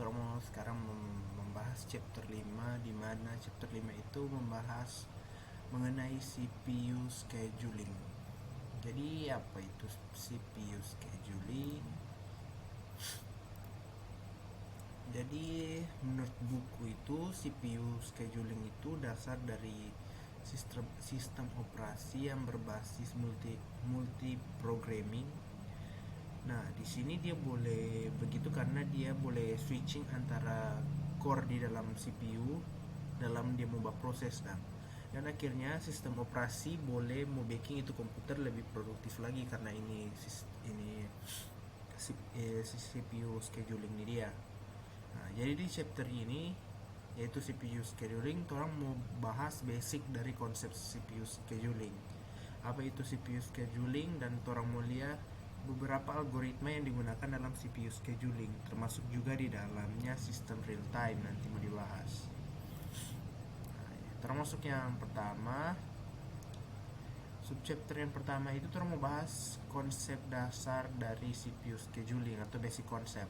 Kita mau sekarang membahas chapter 5, di mana chapter 5 itu membahas mengenai CPU scheduling. Jadi apa itu CPU scheduling? Jadi menurut buku itu CPU scheduling itu dasar dari sistem operasi yang berbasis multi programming. Nah, di sini dia boleh begitu karena dia boleh switching antara core di dalam CPU dalam dia mau proses dan akhirnya sistem operasi boleh mau baking itu komputer lebih produktif lagi karena ini CPU scheduling ini dia. Nah, jadi di chapter ini yaitu CPU scheduling, orang mau bahas basic dari konsep CPU scheduling. Apa itu CPU scheduling dan orang mau lihat beberapa algoritma yang digunakan dalam CPU scheduling, termasuk juga di dalamnya sistem real time nanti mau dibahas. Nah, termasuk yang pertama, subchapter yang pertama itu kita mau bahas konsep dasar dari CPU scheduling atau basic concept.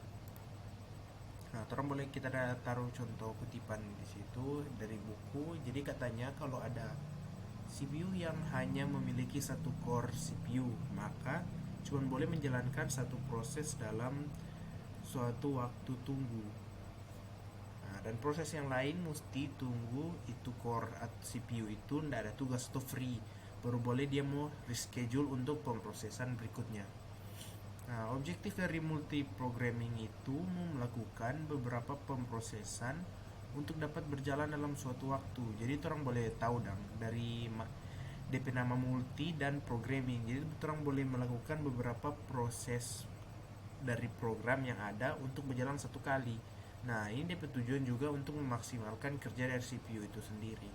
Nah, boleh kita taruh contoh kutipan di situ dari buku. Jadi katanya kalau ada CPU yang hanya memiliki satu core CPU, maka cuma boleh menjalankan satu proses dalam suatu waktu tunggu. Nah, dan proses yang lain mesti tunggu itu core atau CPU itu tidak ada tugas atau free, baru boleh dia mau reschedule untuk pemrosesan berikutnya. Nah, objektif dari multiprogramming itu melakukan beberapa pemrosesan untuk dapat berjalan dalam suatu waktu. Jadi orang boleh tahu dari DP nama multi dan programming. Jadi orang boleh melakukan beberapa proses dari program yang ada untuk berjalan satu kali. Nah, ini DP tujuan juga untuk memaksimalkan kerja dari CPU itu sendiri.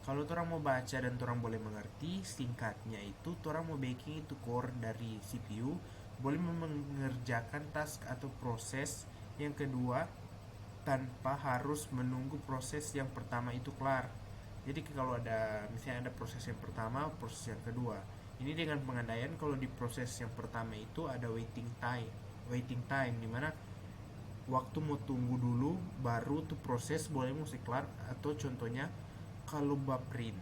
Kalau orang mau baca dan orang boleh mengerti, singkatnya itu orang mau baking itu core dari CPU boleh mengerjakan task atau proses yang kedua tanpa harus menunggu proses yang pertama itu kelar. Jadi kalau ada misalnya ada proses yang pertama, proses yang kedua. Ini dengan pengandaian kalau di proses yang pertama itu ada waiting time di mana waktu mau tunggu dulu baru tuh proses boleh mesti kelar. Atau contohnya kalau baprint,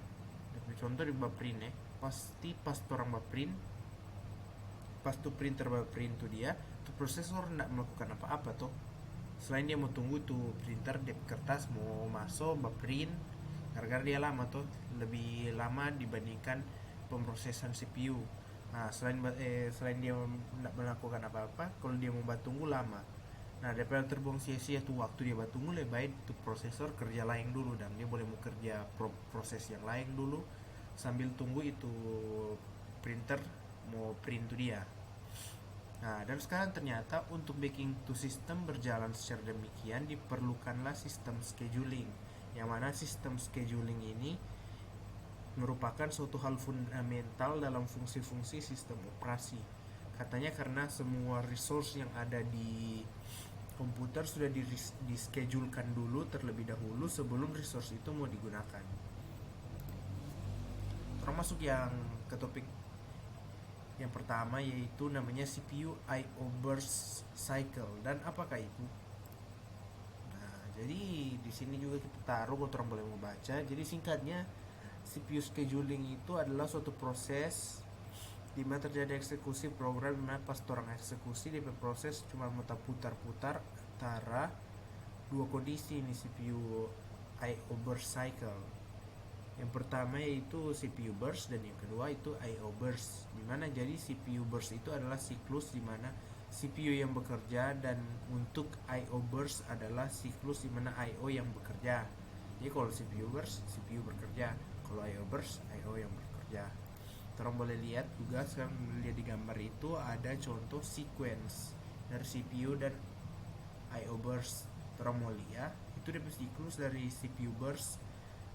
contoh di baprint pasti pas orang baprint, pas tuh printer baprint tuh dia tuh prosesor tidak melakukan apa-apa tuh selain dia mau tunggu tuh printer di kertas mau masuk baprint, gara-gara dia lama tuh lebih lama dibandingkan pemrosesan CPU. Nah, selain dia tidak melakukan apa-apa, kalau dia mau tunggu lama. Nah, daripada terbuang sia-sia tuh waktu dia tunggu, lebih baik tuh prosesor kerja lain dulu dan dia boleh mau kerja proses yang lain dulu sambil tunggu itu printer mau print tuh dia. Nah, dan sekarang ternyata untuk baking to system berjalan secara demikian diperlukanlah sistem scheduling. Yang mana sistem scheduling ini merupakan suatu hal fundamental dalam fungsi-fungsi sistem operasi. Katanya karena semua resource yang ada di komputer sudah di-schedulekan dulu terlebih dahulu sebelum resource itu mau digunakan. Termasuk yang ke topik yang pertama yaitu namanya CPU I/O burst cycle. Dan apakah itu? Nah, jadi di sini juga kita taruh kalau orang boleh mau baca. Jadi singkatnya CPU scheduling itu adalah suatu proses di mana terjadi eksekusi program di mana pas orang eksekusi di proses cuma muter putar-putar antara dua kondisi ini CPU I/O burst cycle. Yang pertama yaitu CPU burst dan yang kedua itu I/O burst. Dimana jadi CPU burst itu adalah siklus dimana CPU yang bekerja dan untuk I/O burst adalah siklus dimana I/O yang bekerja. Jadi kalau CPU burst, CPU bekerja. Kalau I/O burst, I/O yang bekerja. Terus boleh lihat juga sekarang lihat di gambar itu ada contoh sequence dari CPU dan I/O burst. Terus mau lihat itu dia siklus dari CPU burst.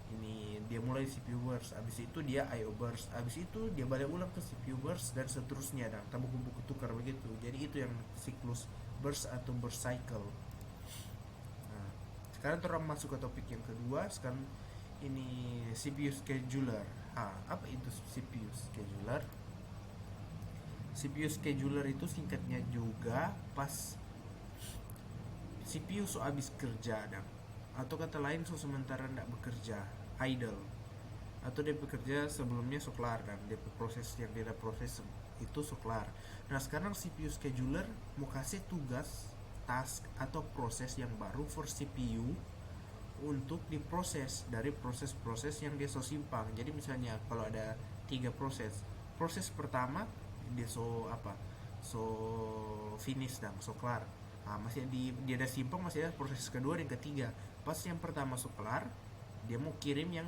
Ini dia mulai CPU burst, habis itu dia I/O burst, habis itu dia balik ulang ke CPU burst dan seterusnya dan buku-buku tukar begitu. Jadi itu yang siklus burst atau burst cycle. Nah, sekarang terus masuk ke topik yang kedua. Sekarang ini CPU scheduler. Apa itu CPU scheduler? CPU scheduler itu singkatnya juga pas CPU so habis kerja dan atau kata lain so sementara tidak bekerja, idle, atau dia bekerja sebelumnya so kelar dan dia proses yang dia proses itu so kelar. Nah sekarang CPU scheduler mau kasih tugas, task atau proses yang baru for CPU untuk diproses dari proses-proses yang dia so simpang. Jadi misalnya kalau ada 3 proses, proses pertama dia so finish dan so kelar. Masih dia ada simpang, masih ada proses kedua dan ketiga. Pas yang pertama so kelar, dia mau kirim yang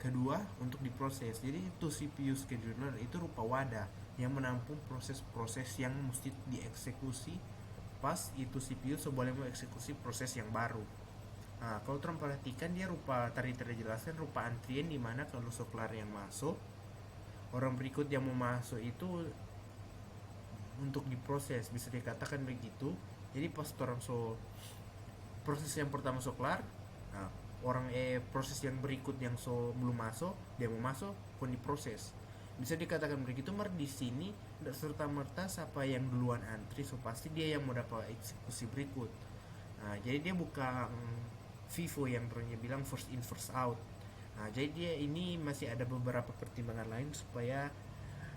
kedua untuk diproses. Jadi itu CPU scheduler itu rupa wadah yang menampung proses-proses yang mesti dieksekusi pas itu CPU so boleh mau eksekusi proses yang baru. Kalau terang perhatikan dia rupa tadi terjelaskan rupa antrian di mana kalau so kelar yang masuk, orang berikut yang mau masuk itu untuk diproses, bisa dikatakan begitu. Jadi pas orang so proses yang pertama so kelar, orang proses yang berikut yang so belum masuk, dia mau masuk pun diproses. Bisa dikatakan begitu, di sini tidak serta merta siapa yang duluan antri, so pasti dia yang mau dapat eksekusi berikut. Jadi dia bukan FIFO yang terusnya bilang first in first out. Jadi dia ini masih ada beberapa pertimbangan lain supaya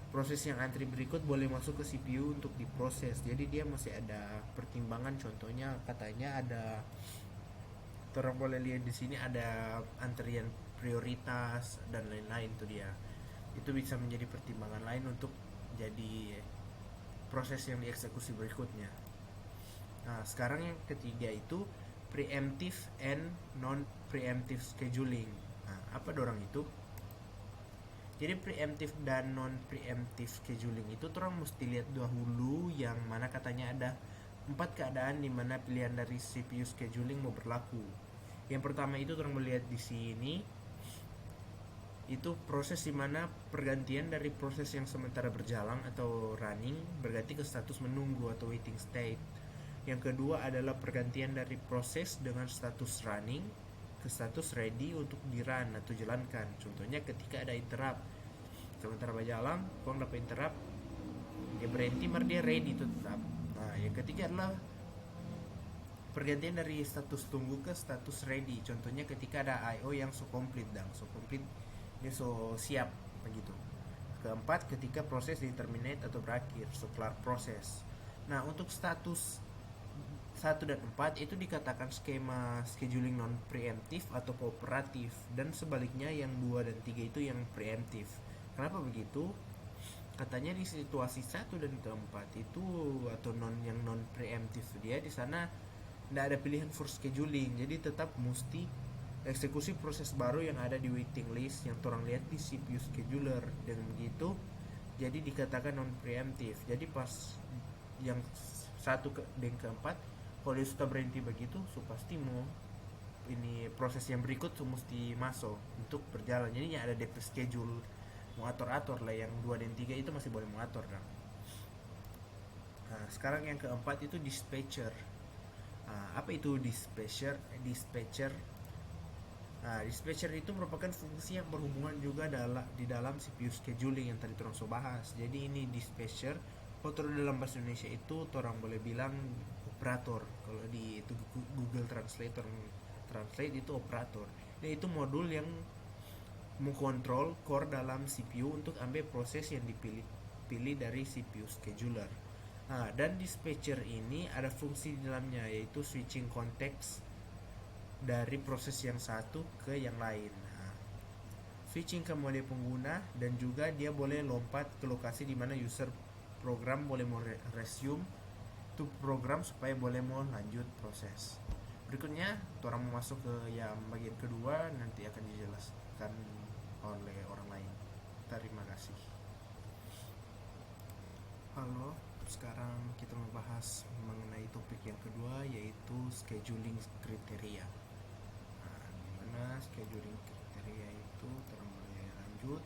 proses yang antri berikut boleh masuk ke CPU untuk diproses. Jadi dia masih ada pertimbangan, contohnya katanya ada, orang boleh lihat di sini ada antrian prioritas dan lain-lain tuh dia. Itu bisa menjadi pertimbangan lain untuk jadi proses yang dieksekusi berikutnya. Sekarang yang ketiga itu preemptive and non-preemptive scheduling. Apa dorang itu? Jadi preemptive dan non-preemptive scheduling itu orang mesti lihat dahulu yang mana katanya ada 4 keadaan di mana pilihan dari CPU scheduling mau berlaku. Yang pertama itu orang melihat di sini itu proses di mana pergantian dari proses yang sementara berjalan atau running berganti ke status menunggu atau waiting state. Yang kedua adalah pergantian dari proses dengan status running ke status ready untuk di-run atau jalankan. Contohnya ketika ada interrupt, sementara berjalan, kau dapat interrupt, dia berhenti, dia ready itu tetap. Yang ketiga adalah pergantian dari status tunggu ke status ready. Contohnya ketika ada I/O yang so complete dia so siap begitu. Keempat, ketika proses di terminate atau berakhir, so kelar proses. Nah untuk status 1 dan 4 itu dikatakan skema scheduling non preemptive atau kooperatif, dan sebaliknya yang 2 dan 3 itu yang preemptive. Kenapa begitu? Katanya di situasi 1 dan keempat itu atau yang non preemptive, dia di sana tidak ada pilihan for scheduling, jadi tetap mesti eksekusi proses baru yang ada di waiting list yang orang lihat di CPU scheduler. Dengan begitu jadi dikatakan non preemptive. Jadi pas yang 1 dan keempat kalau dia sudah berhenti begitu, so pasti mau ini proses yang berikut so mesti masuk untuk berjalan. Jadi ada DP schedule mau atur-atur lah. Yang 2 dan 3 itu masih boleh mengatur kan. Sekarang yang keempat itu dispatcher. Apa itu dispatcher? Dispatcher itu merupakan fungsi yang berhubungan juga di dalam CPU scheduling yang tadi orang so bahas. Jadi ini dispatcher, kalau dalam bahasa Indonesia itu orang boleh bilang operator. Kalau di itu Google Translate itu operator. Dan itu modul yang mengkontrol core dalam CPU untuk ambil proses yang dipilih dari CPU scheduler. Dan dispatcher ini ada fungsi di dalamnya, yaitu switching context dari proses yang satu ke yang lain. Switching ke mode pengguna, dan juga dia boleh lompat ke lokasi di mana user program boleh mau resume to program supaya boleh mau lanjut proses. Berikutnya orang mau masuk ke yang bagian kedua, nanti akan dijelaskan oleh orang lain. Terima kasih. Halo, sekarang kita membahas mengenai topik yang kedua, yaitu scheduling kriteria. Dimana scheduling kriteria itu terang mulai lanjut.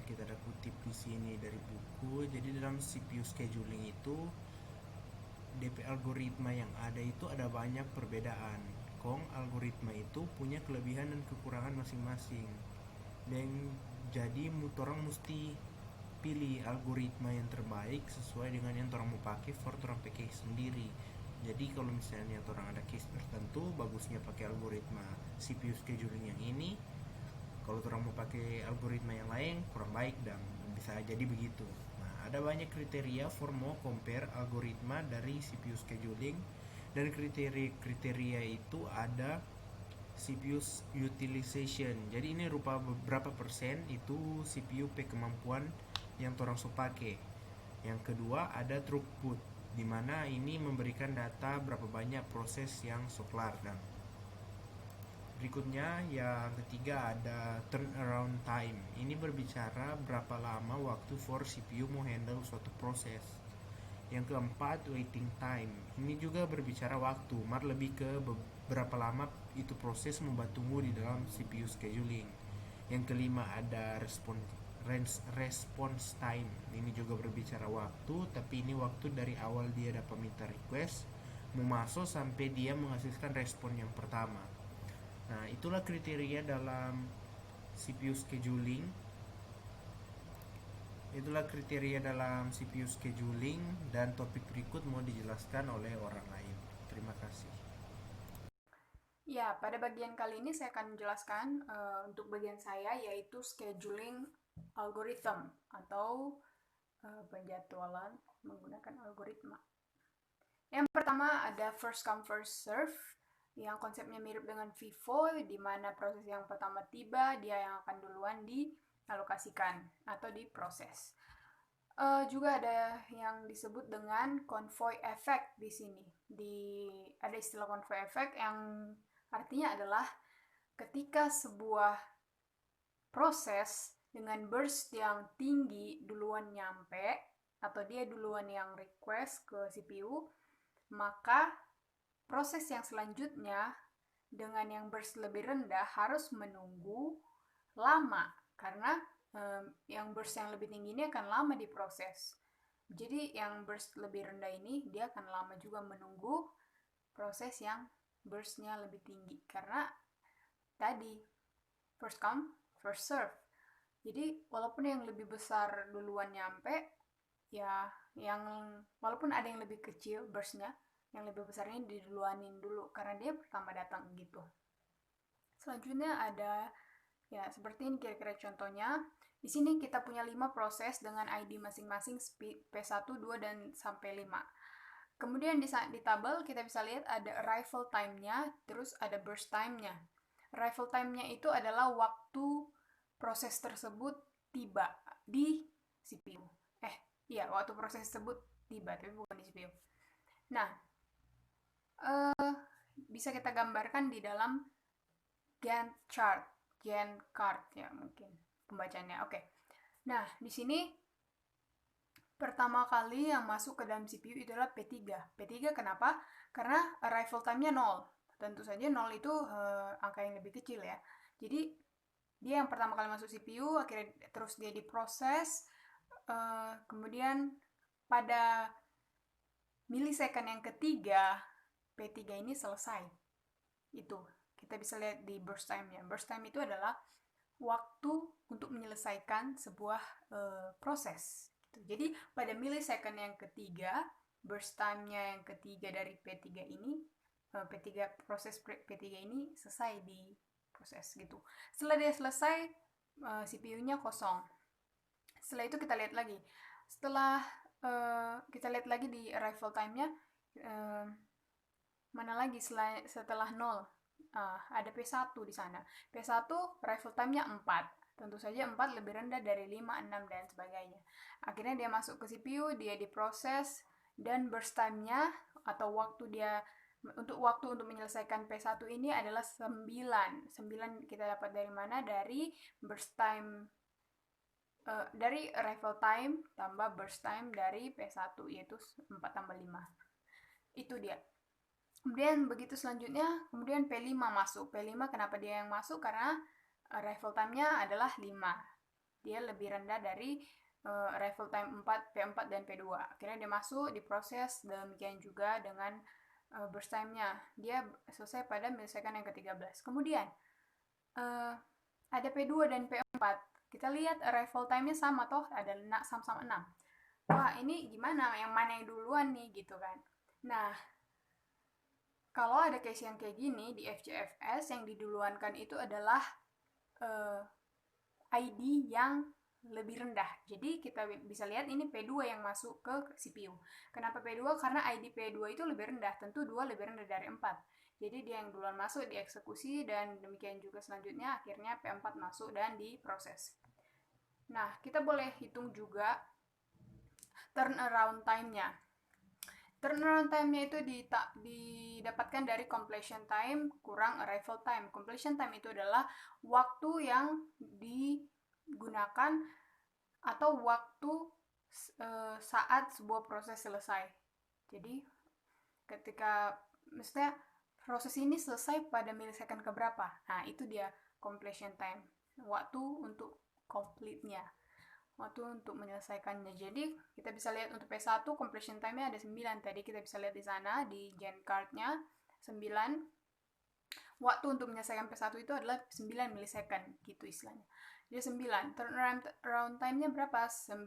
Kita ada kutip di sini dari buku. Jadi dalam CPU scheduling itu DP algoritma yang ada itu ada banyak perbedaan. Algoritma itu punya kelebihan dan kekurangan masing-masing. Dan jadi orang mesti pilih algoritma yang terbaik sesuai dengan yang orang mau pakai for orang pakai sendiri. Jadi kalau misalnya orang ada case tertentu, bagusnya pakai algoritma CPU scheduling yang ini. Kalau orang mau pakai algoritma yang lain, kurang baik dan bisa jadi begitu. Nah, ada banyak kriteria for mau compare algoritma dari CPU scheduling, dan kriteria itu ada CPU utilization. Jadi ini rupa beberapa persen itu CPU pe kemampuan yang orang so pakai. Yang kedua ada throughput, di mana ini memberikan data berapa banyak proses yang so kelar. Dan berikutnya yang ketiga ada turnaround time. Ini berbicara berapa lama waktu for CPU mau handle suatu proses. Yang keempat waiting time. Ini juga berbicara waktu, lebih ke berapa lama itu proses membuat tunggu di dalam CPU scheduling. Yang kelima ada response time. Ini juga berbicara waktu, tapi ini waktu dari awal dia dapat minta request mau masuk sampai dia menghasilkan respon yang pertama. Nah, itulah kriteria dalam CPU scheduling. Itulah kriteria dalam CPU scheduling, dan topik berikut mau dijelaskan oleh orang lain. Terima kasih. Ya, pada bagian kali ini saya akan menjelaskan untuk bagian saya yaitu scheduling algorithm atau penjadwalan menggunakan algoritma. Yang pertama ada first come first serve yang konsepnya mirip dengan FIFO, di mana proses yang pertama tiba dia yang akan duluan dialokasikan atau diproses. Juga ada yang disebut dengan convoy effect di sini. Ada istilah convoy effect yang artinya adalah ketika sebuah proses dengan burst yang tinggi duluan nyampe atau dia duluan yang request ke CPU, maka proses yang selanjutnya dengan yang burst lebih rendah harus menunggu lama karena yang burst yang lebih tinggi ini akan lama diproses. Jadi yang burst lebih rendah ini dia akan lama juga menunggu proses yang burstnya lebih tinggi karena tadi first come first serve. Jadi walaupun yang lebih besar duluan nyampe, ya yang walaupun ada yang lebih kecil burstnya, yang lebih besar ini diduluanin dulu karena dia pertama datang gitu. Selanjutnya ada ya seperti ini kira-kira contohnya. Di sini kita punya 5 proses dengan ID masing-masing P1, 2 dan sampai 5. Kemudian di tabel kita bisa lihat ada arrival time-nya, terus ada burst time-nya. Arrival time-nya itu adalah waktu proses tersebut tiba di CPU. Iya, waktu proses tersebut tiba, tapi bukan di CPU. Nah, bisa kita gambarkan di dalam Gantt chart, Gantt chart ya mungkin pembacanya. Oke. Nah, di sini pertama kali yang masuk ke dalam CPU itu adalah P3. P3 kenapa? Karena arrival time-nya 0. Tentu saja 0 itu angka yang lebih kecil ya. Jadi dia yang pertama kali masuk CPU, akhirnya terus dia diproses, kemudian pada milisecond yang ketiga P3 ini selesai. Itu kita bisa lihat di burst time-nya. Burst time itu adalah waktu untuk menyelesaikan sebuah proses. Gitu. Jadi pada milisecond yang ketiga, burst time-nya yang ketiga dari P3 ini, proses P3 ini selesai di proses gitu. Setelah dia selesai, CPU-nya kosong. Setelah itu kita lihat lagi. Setelah kita lihat lagi di arrival time-nya, mana lagi setelah 0. Ada P1 di sana. P1 arrival time-nya 4. Tentu saja 4 lebih rendah dari 5, 6, dan sebagainya. Akhirnya dia masuk ke CPU, dia diproses, dan burst time-nya atau waktu untuk menyelesaikan P1 ini adalah 9. 9 kita dapat dari mana? Dari burst time dari arrival time tambah burst time dari P1 yaitu 4 tambah 5. Itu dia. Kemudian begitu selanjutnya, kemudian P5 masuk. P5 kenapa dia yang masuk? Karena arrival time-nya adalah 5. Dia lebih rendah dari arrival time 4, P4 dan P2. Akhirnya dia masuk, diproses, demikian juga dengan burst time-nya. Dia selesai pada milisecond yang ke-13. Kemudian ada P2 dan P4. Kita lihat arrival time-nya sama toh, ada sama-sama 6. Wah, ini gimana? Yang mana yang duluan nih gitu kan. Nah, Kalau ada case yang kayak gini di FCFS, yang diduluankan itu adalah eh, ID yang lebih rendah. Jadi kita bisa lihat ini P2 yang masuk ke CPU. Kenapa P2? Karena ID P2 itu lebih rendah. Tentu 2 lebih rendah dari 4. Jadi dia yang duluan masuk dieksekusi, dan demikian juga selanjutnya akhirnya P4 masuk dan diproses. Nah, kita boleh hitung juga turnaround time-nya. Turnaround time-nya itu didapatkan dari completion time kurang arrival time. Completion time itu adalah waktu yang digunakan atau waktu saat sebuah proses selesai. Jadi ketika misalnya proses ini selesai pada milisecond keberapa, nah itu dia completion time, waktu untuk complete-nya, waktu untuk menyelesaikannya. Jadi kita bisa lihat untuk P1 completion time-nya ada 9. Tadi kita bisa lihat di sana di gen card-nya 9. Waktu untuk menyelesaikan P1 itu adalah 9 milisecond gitu istilahnya. Jadi 9. Turnaround time-nya berapa? 9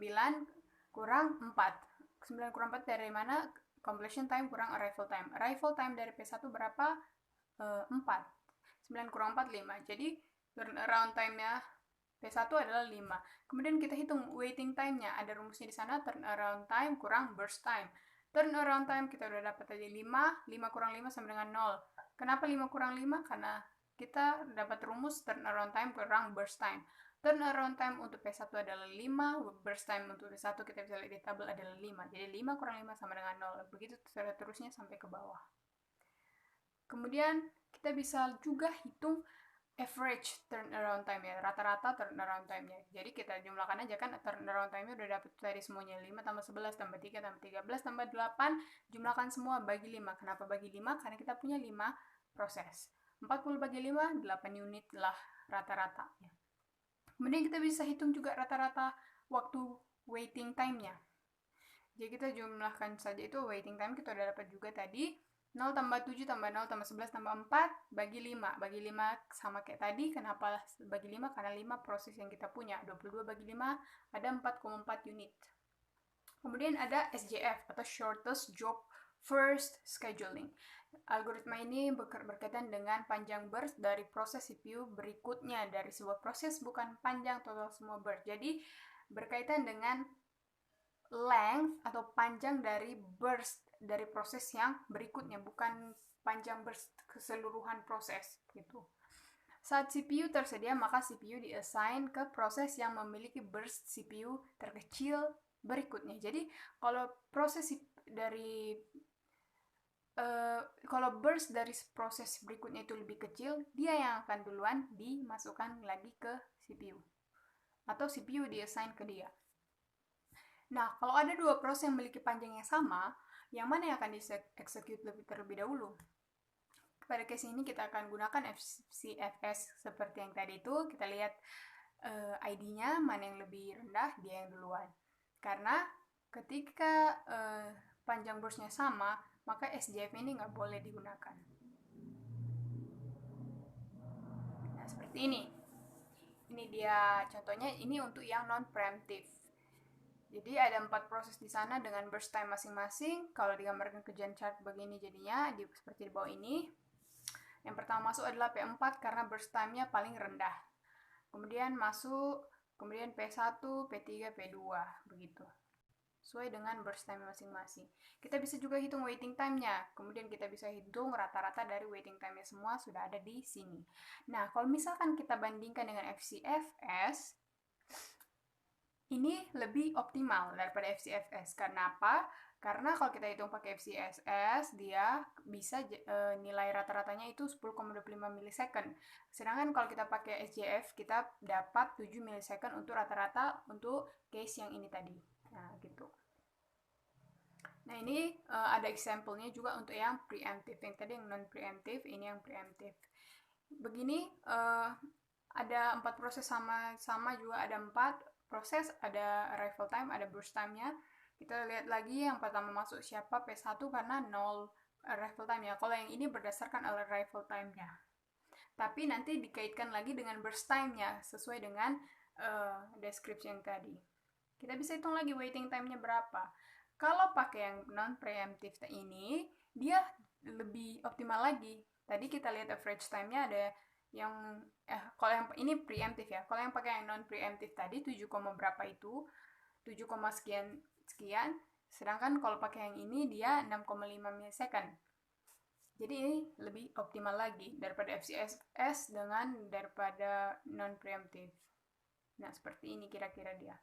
kurang 4. 9 kurang 4 dari mana? Completion time kurang arrival time. Arrival time dari P1 berapa? 4. 9 kurang 4, 5. Jadi turnaround time-nya P1 adalah 5. Kemudian kita hitung waiting time-nya. Ada rumusnya di sana, turnaround time kurang burst time. Turnaround time kita udah dapat tadi 5. 5 kurang 5 sama dengan 0. Kenapa 5 kurang 5? Karena kita dapat rumus turnaround time kurang burst time. Turnaround time untuk P1 adalah 5, burst time untuk P1 kita bisa lihat di tabel adalah 5. Jadi 5 kurang 5 sama dengan 0. Begitu terusnya sampai ke bawah. Kemudian kita bisa juga hitung average turnaround time ya, rata-rata turnaround time-nya. Jadi kita jumlahkan aja kan, turnaround time-nya udah dapet tadi semuanya, 5 tambah 11 tambah 3 tambah 13 tambah 8, jumlahkan semua bagi 5. Kenapa bagi 5? Karena kita punya 5 proses. 40 bagi 5, 8 unit lah rata-rata. Kemudian kita bisa hitung juga rata-rata waktu waiting time-nya. Jadi kita jumlahkan saja itu waiting time, kita udah dapat juga tadi. 0 tambah 7 tambah 0 tambah 11 tambah 4 bagi 5. Bagi 5 sama kayak tadi. Kenapa bagi 5? Karena 5 proses yang kita punya. 22 bagi 5 ada 4,4 unit. Kemudian ada SJF atau Shortest Job First Scheduling. Algoritma ini berkaitan dengan panjang burst dari proses CPU berikutnya. Dari sebuah proses, bukan panjang total semua burst. Jadi berkaitan dengan length atau panjang dari burst dari proses yang berikutnya, bukan panjang burst keseluruhan proses gitu. Saat CPU tersedia, maka CPU diassign ke proses yang memiliki burst CPU terkecil berikutnya. Jadi kalau proses dari kalau burst dari proses berikutnya itu lebih kecil, dia yang akan duluan dimasukkan lagi ke CPU atau CPU diassign ke dia. Nah, kalau ada dua proses yang memiliki panjang yang sama, yang mana yang akan di-execute terlebih dahulu? Pada case ini kita akan gunakan FCFS seperti yang tadi itu. Kita lihat ID-nya, mana yang lebih rendah, dia yang duluan. Karena ketika panjang burst-nya sama, maka SJF ini nggak boleh digunakan. Nah, seperti ini. Ini dia contohnya, ini untuk yang non-preemptive. Jadi ada 4 proses di sana dengan burst time masing-masing. Kalau digambarkan ke Gantt chart begini jadinya, seperti di bawah ini. Yang pertama masuk adalah P4 karena burst time-nya paling rendah. Kemudian masuk, kemudian P1, P3, P2, begitu. Sesuai dengan burst time masing-masing. Kita bisa juga hitung waiting time-nya. Kemudian kita bisa hitung rata-rata dari waiting time-nya semua sudah ada di sini. Nah, kalau misalkan kita bandingkan dengan FCFS, ini lebih optimal daripada FCFS. Karena apa? Karena kalau kita hitung pakai FCFS, dia bisa nilai rata-ratanya itu 10,25 milisecond. Sedangkan kalau kita pakai SJF, kita dapat 7 milisecond untuk rata-rata untuk case yang ini tadi. Nah, gitu. Nah, ini ada example-nya juga untuk yang preemptive. Yang tadi yang non-preemptive, ini yang preemptive. Begini, ada 4 proses sama juga ada 4 proses, ada arrival time, ada burst time-nya. Kita lihat lagi yang pertama masuk siapa, P1 karena 0 arrival time-nya. Kalau yang ini berdasarkan arrival time-nya. Tapi nanti dikaitkan lagi dengan burst time-nya sesuai dengan description tadi. Kita bisa hitung lagi waiting time-nya berapa. Kalau pakai yang non-preemptive ini, dia lebih optimal lagi. Tadi kita lihat average time-nya ada yang kalau yang ini preemptive ya. Kalau yang pakai yang non preemptive tadi 7, berapa itu 7, sekian sekian. Sedangkan kalau pakai yang ini dia 6,5 milisecond. Jadi ini lebih optimal lagi daripada FCSS daripada non preemptive. Nah, seperti ini kira-kira dia.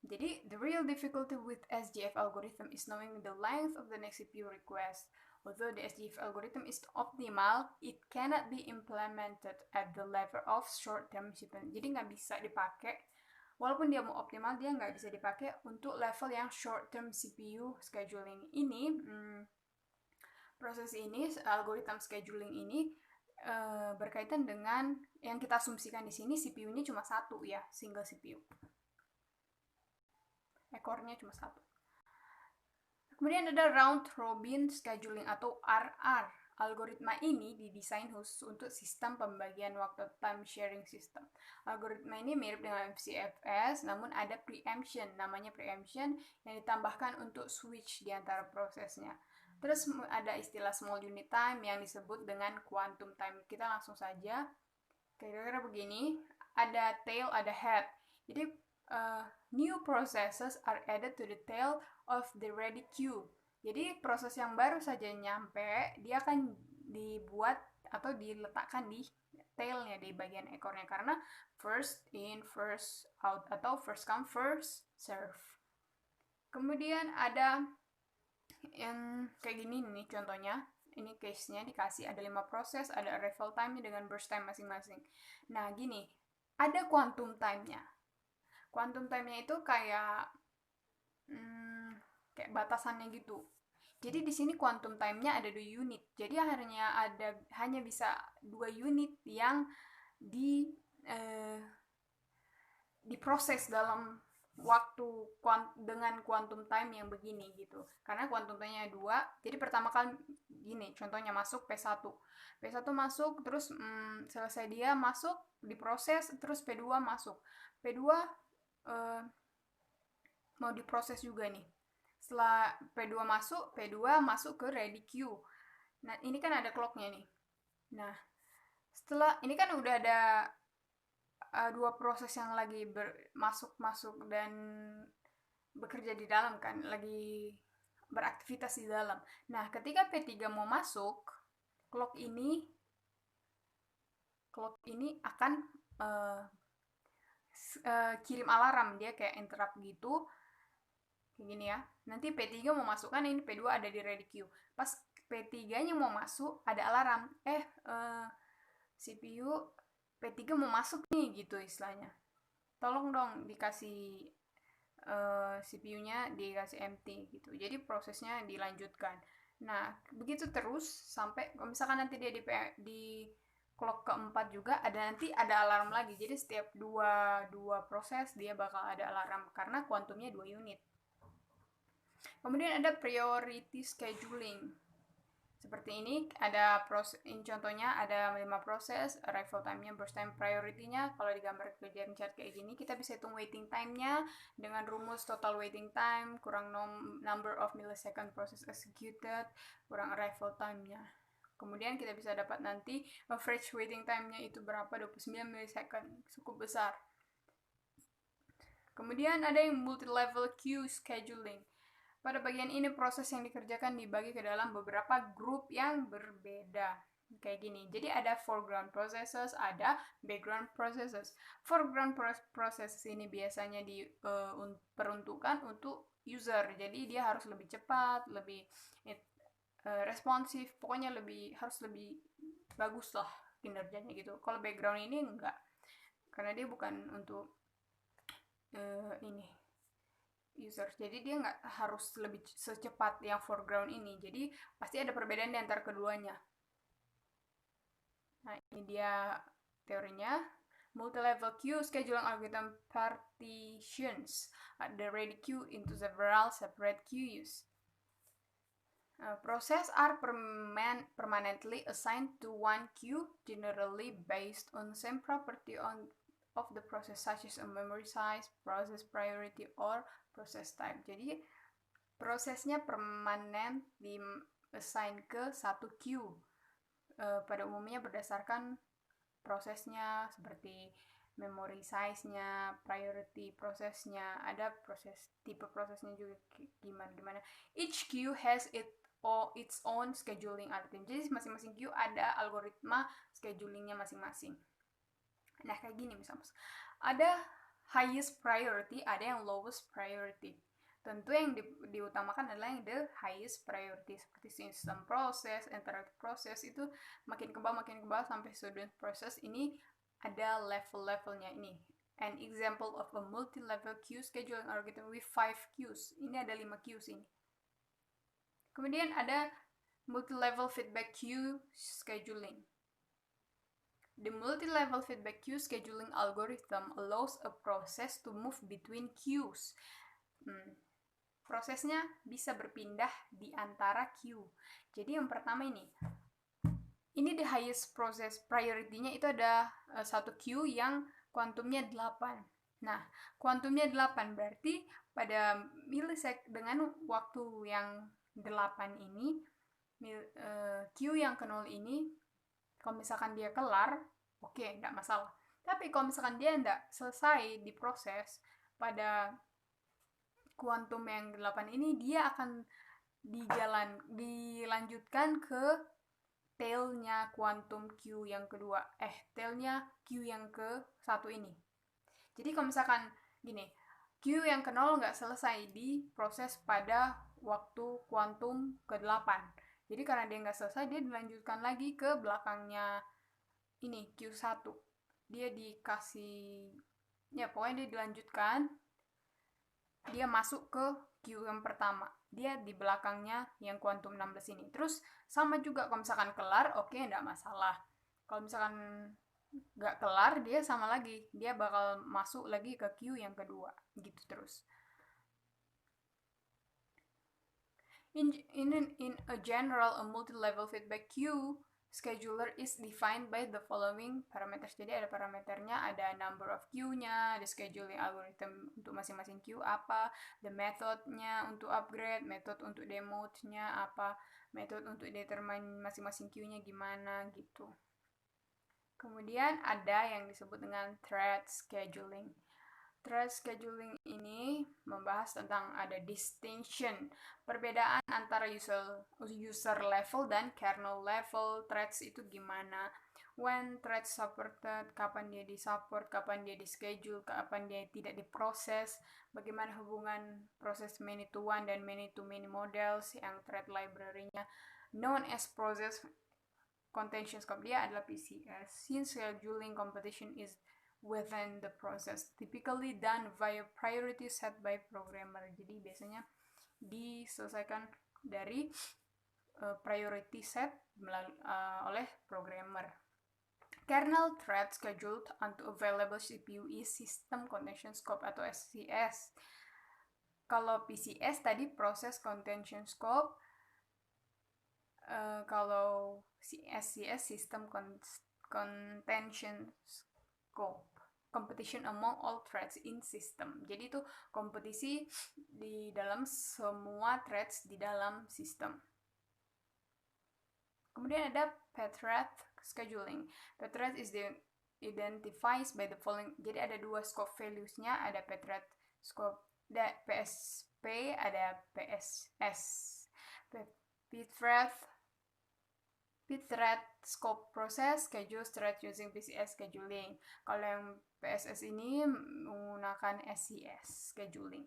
Jadi, the real difficulty with SGF algorithm is knowing the length of the next CPU request. Although the SGF algorithm is optimal, it cannot be implemented at the level of short-term shipment. Jadi nggak bisa dipakai, walaupun dia mau optimal, dia nggak bisa dipakai untuk level yang short-term CPU scheduling. Ini, proses ini, algoritma scheduling ini berkaitan dengan yang kita asumsikan di sini CPU-nya cuma satu ya, single CPU. Ekornya cuma satu. Kemudian ada round robin scheduling atau RR. Algoritma ini didesain khusus untuk sistem pembagian waktu time sharing system. Algoritma ini mirip dengan FCFS, namun ada preemption, namanya preemption, yang ditambahkan untuk switch di antara prosesnya. Terus ada istilah small unit time yang disebut dengan quantum time. Kita langsung saja, kira-kira begini, ada tail, ada head. Jadi, new processes are added to the tail of the ready queue. Jadi, proses yang baru saja nyampe, dia akan dibuat atau diletakkan di tailnya, di bagian ekornya. Karena first in, first out, atau first come, first serve. Kemudian ada yang kayak gini nih contohnya. Ini case-nya dikasih ada 5 proses, ada arrival time dengan burst time masing-masing. Nah, gini, ada quantum time-nya. Quantum time-nya itu kayak kayak batasannya gitu. Jadi di sini quantum time-nya ada 2 unit. Jadi hanya bisa 2 unit yang diproses dalam waktu dengan quantum time yang begini gitu. Karena quantum time-nya 2, jadi pertama kali gini, contohnya masuk P1. P1 masuk, terus selesai dia masuk, diproses, terus P2 masuk. P2 mau diproses juga nih. Setelah P2 masuk ke ready queue. Nah, ini kan ada clock-nya nih. Nah, setelah ini kan udah ada 2 proses yang lagi masuk dan bekerja di dalam kan, lagi beraktivitas di dalam. Nah, ketika P3 mau masuk, clock ini akan kirim alarm, dia kayak interrupt gitu, kayak gini ya. Nanti P3 mau masukkan, ini P2 ada di ready queue. Pas P3-nya mau masuk, ada alarm. CPU P3 mau masuk nih gitu istilahnya. Tolong dong dikasih CPU-nya dikasih empty gitu. Jadi prosesnya dilanjutkan. Nah, begitu terus sampai kalau misalkan nanti dia di clock keempat juga nanti ada alarm lagi. Jadi setiap dua proses dia bakal ada alarm karena kuantumnya 2 unit. Kemudian ada priority scheduling. Seperti ini, ada contohnya ada 5 proses, arrival time-nya, burst time, priority-nya. Kalau digambar ke jam chart kayak gini, kita bisa hitung waiting time-nya dengan rumus total waiting time kurang number of millisecond process executed kurang arrival time-nya. Kemudian kita bisa dapat nanti average waiting time-nya itu berapa, 29 millisecond, cukup besar. Kemudian ada yang multi-level queue scheduling. Pada bagian ini proses yang dikerjakan dibagi ke dalam beberapa grup yang berbeda. Kayak gini. Jadi ada foreground processes, ada background processes. Foreground processes ini biasanya diperuntukkan untuk user. Jadi dia harus lebih cepat, lebih responsif, pokoknya harus lebih bagus lah kinerjanya gitu. Kalau background ini enggak. Karena dia bukan untuk user. Jadi dia nggak harus lebih secepat yang foreground ini. Jadi pasti ada perbedaan di antara keduanya. Nah, ini dia teorinya. Multi-level queue scheduling algorithm partitions the ready queue into several separate queues. Process are permanently assigned to one queue, generally based on the same property of the process, such as a memory size, process priority, or process type. Jadi prosesnya permanen assign ke satu queue. Pada umumnya berdasarkan prosesnya, seperti memory size-nya, priority prosesnya, ada tipe prosesnya juga gimana. Each queue has its own scheduling algorithm. Jadi masing-masing queue ada algoritma schedulingnya masing-masing. Nah, kayak gini misalnya. Ada highest priority, ada yang lowest priority. Tentu yang diutamakan adalah yang the highest priority, seperti system process, interactive process, itu makin ke bawah sampai student process. Ini ada level-levelnya ini. An example of a multi-level queue scheduling algorithm with 5 queues. Ini ada 5 queues ini. Kemudian ada multi-level feedback queue scheduling. The multi-level feedback queue scheduling algorithm allows a process to move between queues. Prosesnya bisa berpindah di antara queue. Jadi yang pertama ini the highest process priority-nya itu ada satu queue yang kuantumnya 8. Nah, kuantumnya 8 berarti pada milisecond dengan waktu yang 8 ini, queue yang ke 0 ini, kalau misalkan dia kelar, oke, enggak masalah. Tapi kalau misalkan dia enggak selesai diproses pada kuantum yang 8 ini, dia akan dilanjutkan ke tailnya kuantum Q yang kedua. Tailnya Q yang ke-1 ini. Jadi kalau misalkan gini, Q yang ke-0 nggak selesai diproses pada waktu kuantum ke-8. Jadi karena dia nggak selesai, dia dilanjutkan lagi ke belakangnya ini, Q1. Dia dikasih, ya pokoknya dia dilanjutkan, dia masuk ke Q yang pertama. Dia di belakangnya yang kuantum 16 ini. Terus sama juga kalau misalkan kelar, oke, enggak masalah. Kalau misalkan nggak kelar, dia sama lagi. Dia bakal masuk lagi ke Q yang kedua. Gitu terus. In a general, a multi-level feedback queue scheduler is defined by the following parameters. Jadi ada parameternya, ada number of queue-nya, ada scheduling algorithm untuk masing-masing queue apa, the method-nya untuk upgrade, method untuk demote-nya apa, method untuk determine masing-masing queue-nya gimana gitu. Kemudian ada yang disebut dengan thread scheduling. Thread scheduling ini membahas tentang ada distinction, perbedaan antara user level dan kernel level threads itu gimana. When threads supported, kapan dia disupport, kapan dia di-schedule, kapan dia tidak diproses, bagaimana hubungan proses many to one dan many to many models yang thread library-nya known as process contention scope, dia adalah PCS. Since scheduling competition is within the process, typically done via priority set by programmer. Jadi biasanya diselesaikan dari priority set oleh programmer. Kernel thread scheduled onto available CPU is system contention scope atau SCS. Kalau PCS tadi process contention scope, kalau SCS system contention scope, competition among all threads in system. Jadi itu kompetisi di dalam semua threads di dalam sistem. Kemudian ada pthread scheduling. Pthread is identifies by the following. Jadi ada dua scope values-nya, ada pthread scope, ada PSP, ada PSS. Pthread scope process schedules thread using PCS scheduling. Kalau yang PSS ini menggunakan SCS scheduling.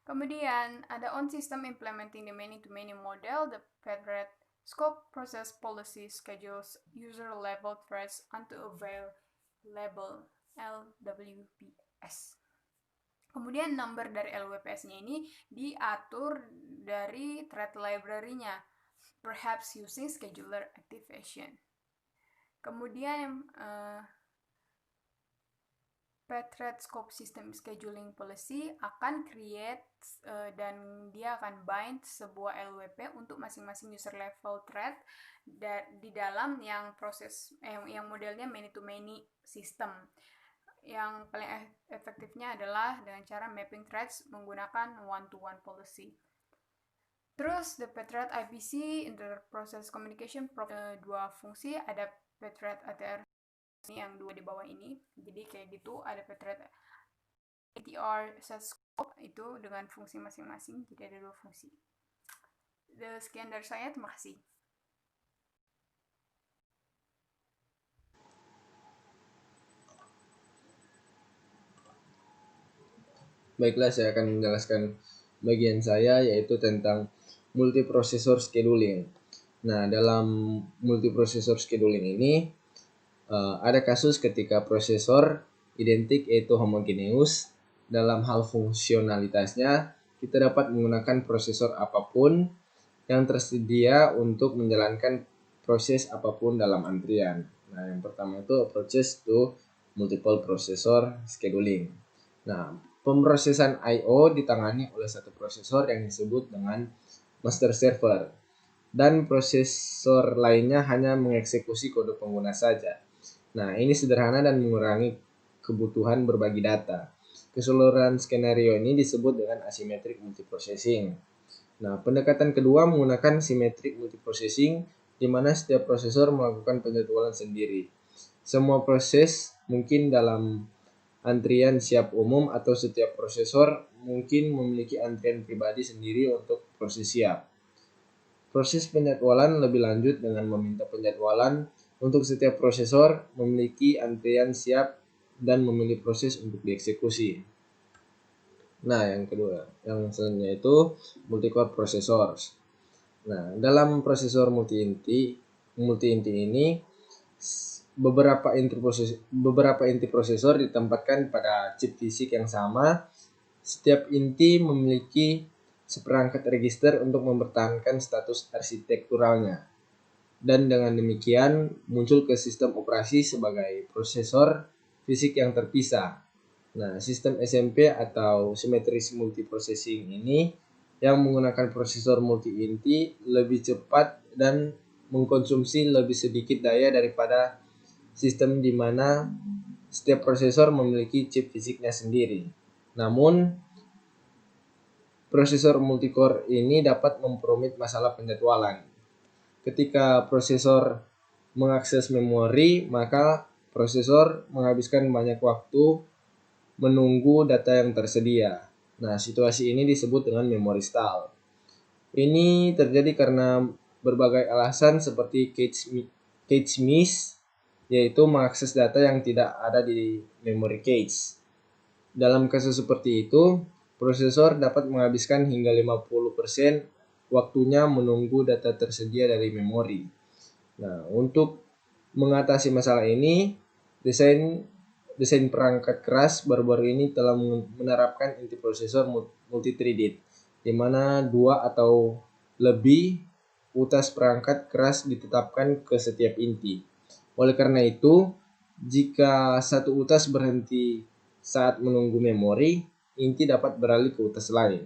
Kemudian ada on system implementing the many-to-many model. The pthread scope process policy schedules user level threads onto available LWPS. Kemudian number dari LWPS-nya ini diatur dari thread library-nya, perhaps using scheduler activation. Kemudian pthread scope system scheduling policy akan create dan dia akan bind sebuah LWP untuk masing-masing user level thread di dalam yang proses yang modelnya many to many system. Yang paling efektifnya adalah dengan cara mapping threads menggunakan one to one policy. Terus the Patriot IPC Inter-Process Communication dua fungsi, ada Patriot ATR ini yang dua di bawah ini. Jadi kayak gitu, ada Patriot ATR scope itu dengan fungsi masing-masing. Jadi ada dua fungsi. Sekian dari saya, terima kasih. Baiklah, saya akan menjelaskan bagian saya, yaitu tentang multiprosesor scheduling. Nah, dalam multiprosesor scheduling ini ada kasus ketika prosesor identik yaitu homogeneus. Dalam hal fungsionalitasnya, kita dapat menggunakan prosesor apapun yang tersedia untuk menjalankan proses apapun dalam antrian. Nah, yang pertama itu approaches to multiple processor scheduling. Nah, pemrosesan I/O ditangani oleh satu prosesor yang disebut dengan master server, dan prosesor lainnya hanya mengeksekusi kode pengguna saja. Nah, ini sederhana dan mengurangi kebutuhan berbagi data. Keseluruhan skenario ini disebut dengan asymmetric multiprocessing. Nah, pendekatan kedua menggunakan symmetric multiprocessing, di mana setiap prosesor melakukan penjadwalan sendiri. Semua proses mungkin dalam antrian siap umum, atau setiap prosesor mungkin memiliki antrian pribadi sendiri untuk proses siap. Proses penjadwalan lebih lanjut dengan meminta penjadwalan untuk setiap prosesor memiliki antrian siap dan memilih proses untuk dieksekusi. Nah, yang kedua, yang selanjutnya itu multi-core processors. Nah, dalam prosesor multi-inti ini beberapa inti prosesor ditempatkan pada chip fisik yang sama. Setiap inti memiliki seperangkat register untuk mempertahankan status arsitekturalnya. Dan dengan demikian muncul ke sistem operasi sebagai prosesor fisik yang terpisah. Nah, sistem SMP atau symmetric multiprocessing ini yang menggunakan prosesor multi-inti lebih cepat dan mengkonsumsi lebih sedikit daya daripada sistem di mana setiap prosesor memiliki chip fisiknya sendiri. Namun, prosesor multicore ini dapat memperumit masalah penjadwalan. Ketika prosesor mengakses memori, maka prosesor menghabiskan banyak waktu menunggu data yang tersedia. Nah, situasi ini disebut dengan memory stall. Ini terjadi karena berbagai alasan seperti cache miss, yaitu mengakses data yang tidak ada di memory cache. Dalam kasus seperti itu, prosesor dapat menghabiskan hingga 50% waktunya menunggu data tersedia dari memori. Nah, untuk mengatasi masalah ini, desain perangkat keras baru-baru ini telah menerapkan inti prosesor multi-threaded, di mana 2 atau lebih utas perangkat keras ditetapkan ke setiap inti. Oleh karena itu, jika satu utas berhenti saat menunggu memori, inti dapat beralih ke utas lain.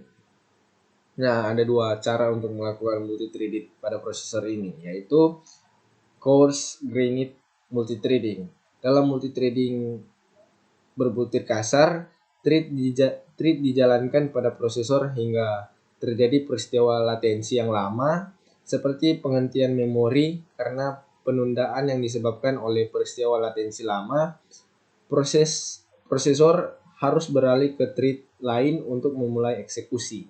Nah, ada dua cara untuk melakukan multithreaded pada prosesor ini, yaitu coarse-grained multithreading. Dalam multithreading berbutir kasar, thread dijalankan pada prosesor hingga terjadi peristiwa latensi yang lama, seperti penghentian memori karena penundaan yang disebabkan oleh peristiwa latensi lama. Prosesor harus beralih ke thread lain untuk memulai eksekusi.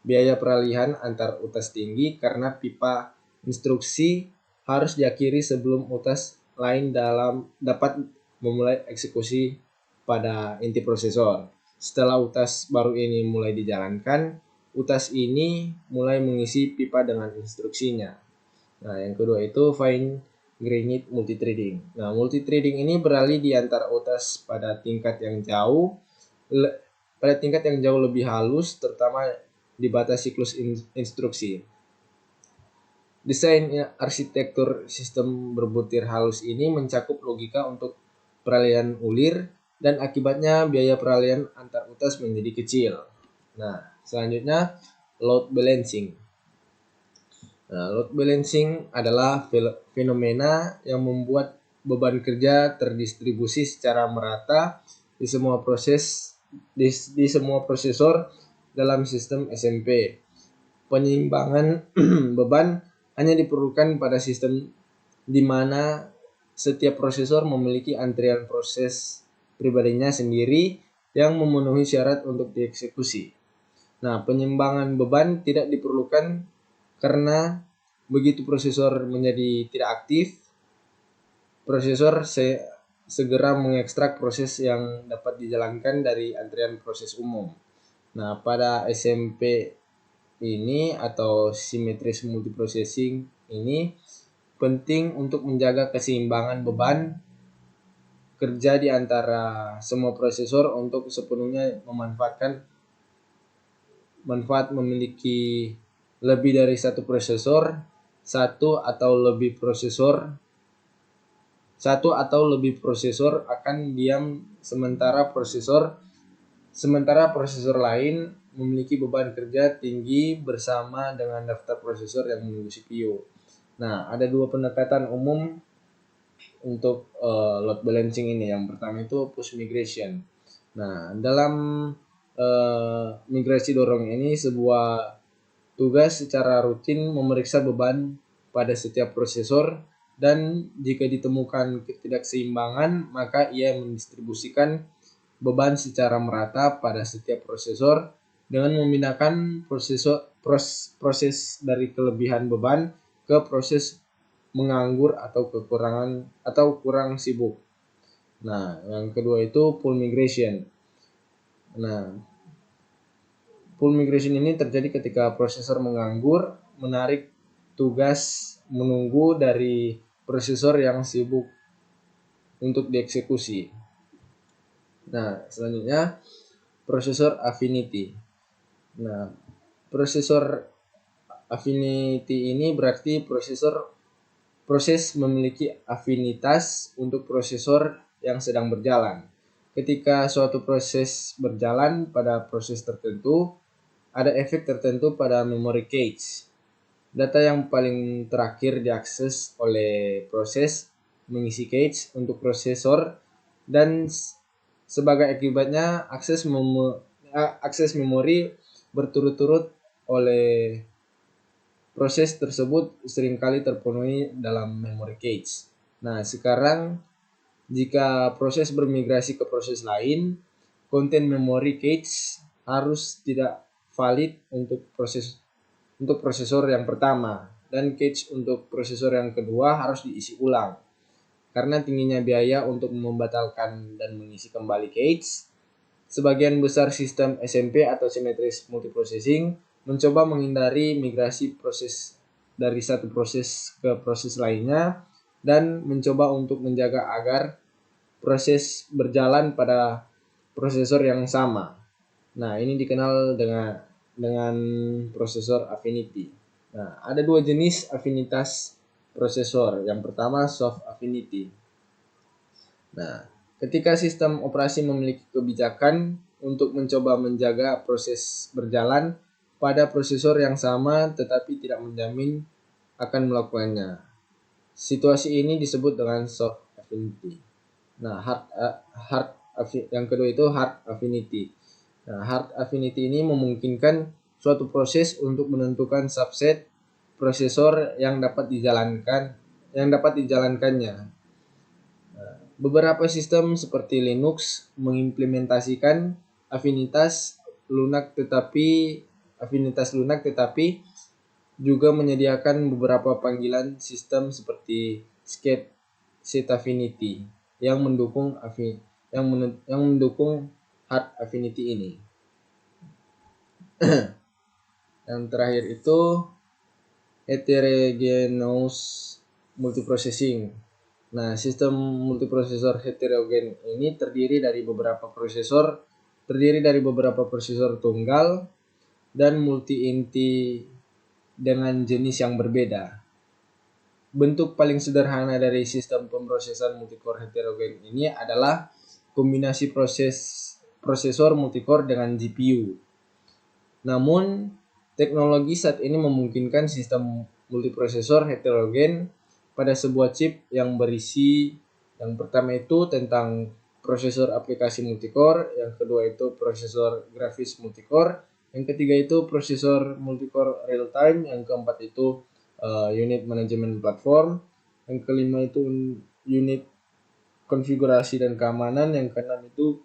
Biaya peralihan antar utas tinggi karena pipa instruksi harus diakhiri sebelum utas lain dapat memulai eksekusi pada inti prosesor. Setelah utas baru ini mulai dijalankan, utas ini mulai mengisi pipa dengan instruksinya. Nah, yang kedua itu fine-grained multithreading. Nah, multithreading ini beralih di antara utas pada tingkat yang jauh lebih halus, terutama di batas siklus instruksi. Desain arsitektur sistem berbutir halus ini mencakup logika untuk peralihan ulir, dan akibatnya biaya peralihan antar utas menjadi kecil. Nah, selanjutnya load balancing. Nah, load balancing adalah fenomena yang membuat beban kerja terdistribusi secara merata di semua prosesor dalam sistem SMP. penyeimbangan beban hanya diperlukan pada sistem di mana setiap prosesor memiliki antrian proses pribadinya sendiri yang memenuhi syarat untuk dieksekusi. Nah, penyeimbangan beban tidak diperlukan karena begitu prosesor menjadi tidak aktif, prosesor segera mengekstrak proses yang dapat dijalankan dari antrian proses umum. Nah, pada SMP ini atau symmetric multiprocessing ini penting untuk menjaga keseimbangan beban kerja di antara semua prosesor untuk sepenuhnya memanfaatkan manfaat memiliki lebih dari satu prosesor, satu atau lebih prosesor akan diam sementara prosesor lain memiliki beban kerja tinggi bersama dengan daftar prosesor yang menunggu CPU. Nah, ada dua pendekatan umum untuk load balancing ini. Yang pertama itu push migration. Nah, dalam migrasi dorong ini sebuah tugas secara rutin memeriksa beban pada setiap prosesor, dan jika ditemukan ketidakseimbangan maka ia mendistribusikan beban secara merata pada setiap prosesor dengan memindahkan proses dari kelebihan beban ke proses menganggur atau kurang sibuk. Nah, yang kedua itu pull migration. Nah, pull migration ini terjadi ketika prosesor menganggur menarik tugas menunggu dari prosesor yang sibuk untuk dieksekusi. Nah, selanjutnya prosesor affinity. Nah, prosesor affinity ini berarti proses memiliki afinitas untuk prosesor yang sedang berjalan. Ketika suatu proses berjalan pada proses tertentu, ada efek tertentu pada memory cache. Data yang paling terakhir diakses oleh proses mengisi cache untuk prosesor, dan sebagai akibatnya akses memori berturut-turut oleh proses tersebut seringkali terpenuhi dalam memory cache. Nah, sekarang jika proses bermigrasi ke proses lain, konten memory cache harus tidak valid untuk prosesor yang pertama, dan cache untuk prosesor yang kedua harus diisi ulang. Karena tingginya biaya untuk membatalkan dan mengisi kembali cache, sebagian besar sistem SMP atau symmetric multiprocessing mencoba menghindari migrasi proses dari satu proses ke proses lainnya dan mencoba untuk menjaga agar proses berjalan pada prosesor yang sama. Nah, ini dikenal dengan prosesor affinity. Nah, ada dua jenis afinitas prosesor. Yang pertama soft affinity. Nah, ketika sistem operasi memiliki kebijakan untuk mencoba menjaga proses berjalan pada prosesor yang sama tetapi tidak menjamin akan melakukannya. Situasi ini disebut dengan soft affinity. Nah, yang kedua itu hard affinity. Nah, hard affinity ini memungkinkan suatu proses untuk menentukan subset prosesor yang dapat dijalankannya. Beberapa sistem seperti Linux mengimplementasikan afinitas lunak tetapi juga menyediakan beberapa panggilan sistem seperti set affinity yang mendukung hard affinity ini. Yang terakhir itu heterogeneous multiprocessing. Nah, sistem multiprosesor heterogen ini terdiri dari beberapa prosesor tunggal dan multi-inti dengan jenis yang berbeda. Bentuk paling sederhana dari sistem pemrosesan multicore heterogen ini adalah kombinasi prosesor multicore dengan GPU. Namun, teknologi saat ini memungkinkan sistem multiprosesor heterogen pada sebuah chip yang berisi yang pertama itu tentang prosesor aplikasi multicore, yang kedua itu prosesor grafis multicore, Yang ketiga itu prosesor multicore real time, yang keempat itu unit manajemen platform, yang kelima itu unit konfigurasi dan keamanan, yang keenam itu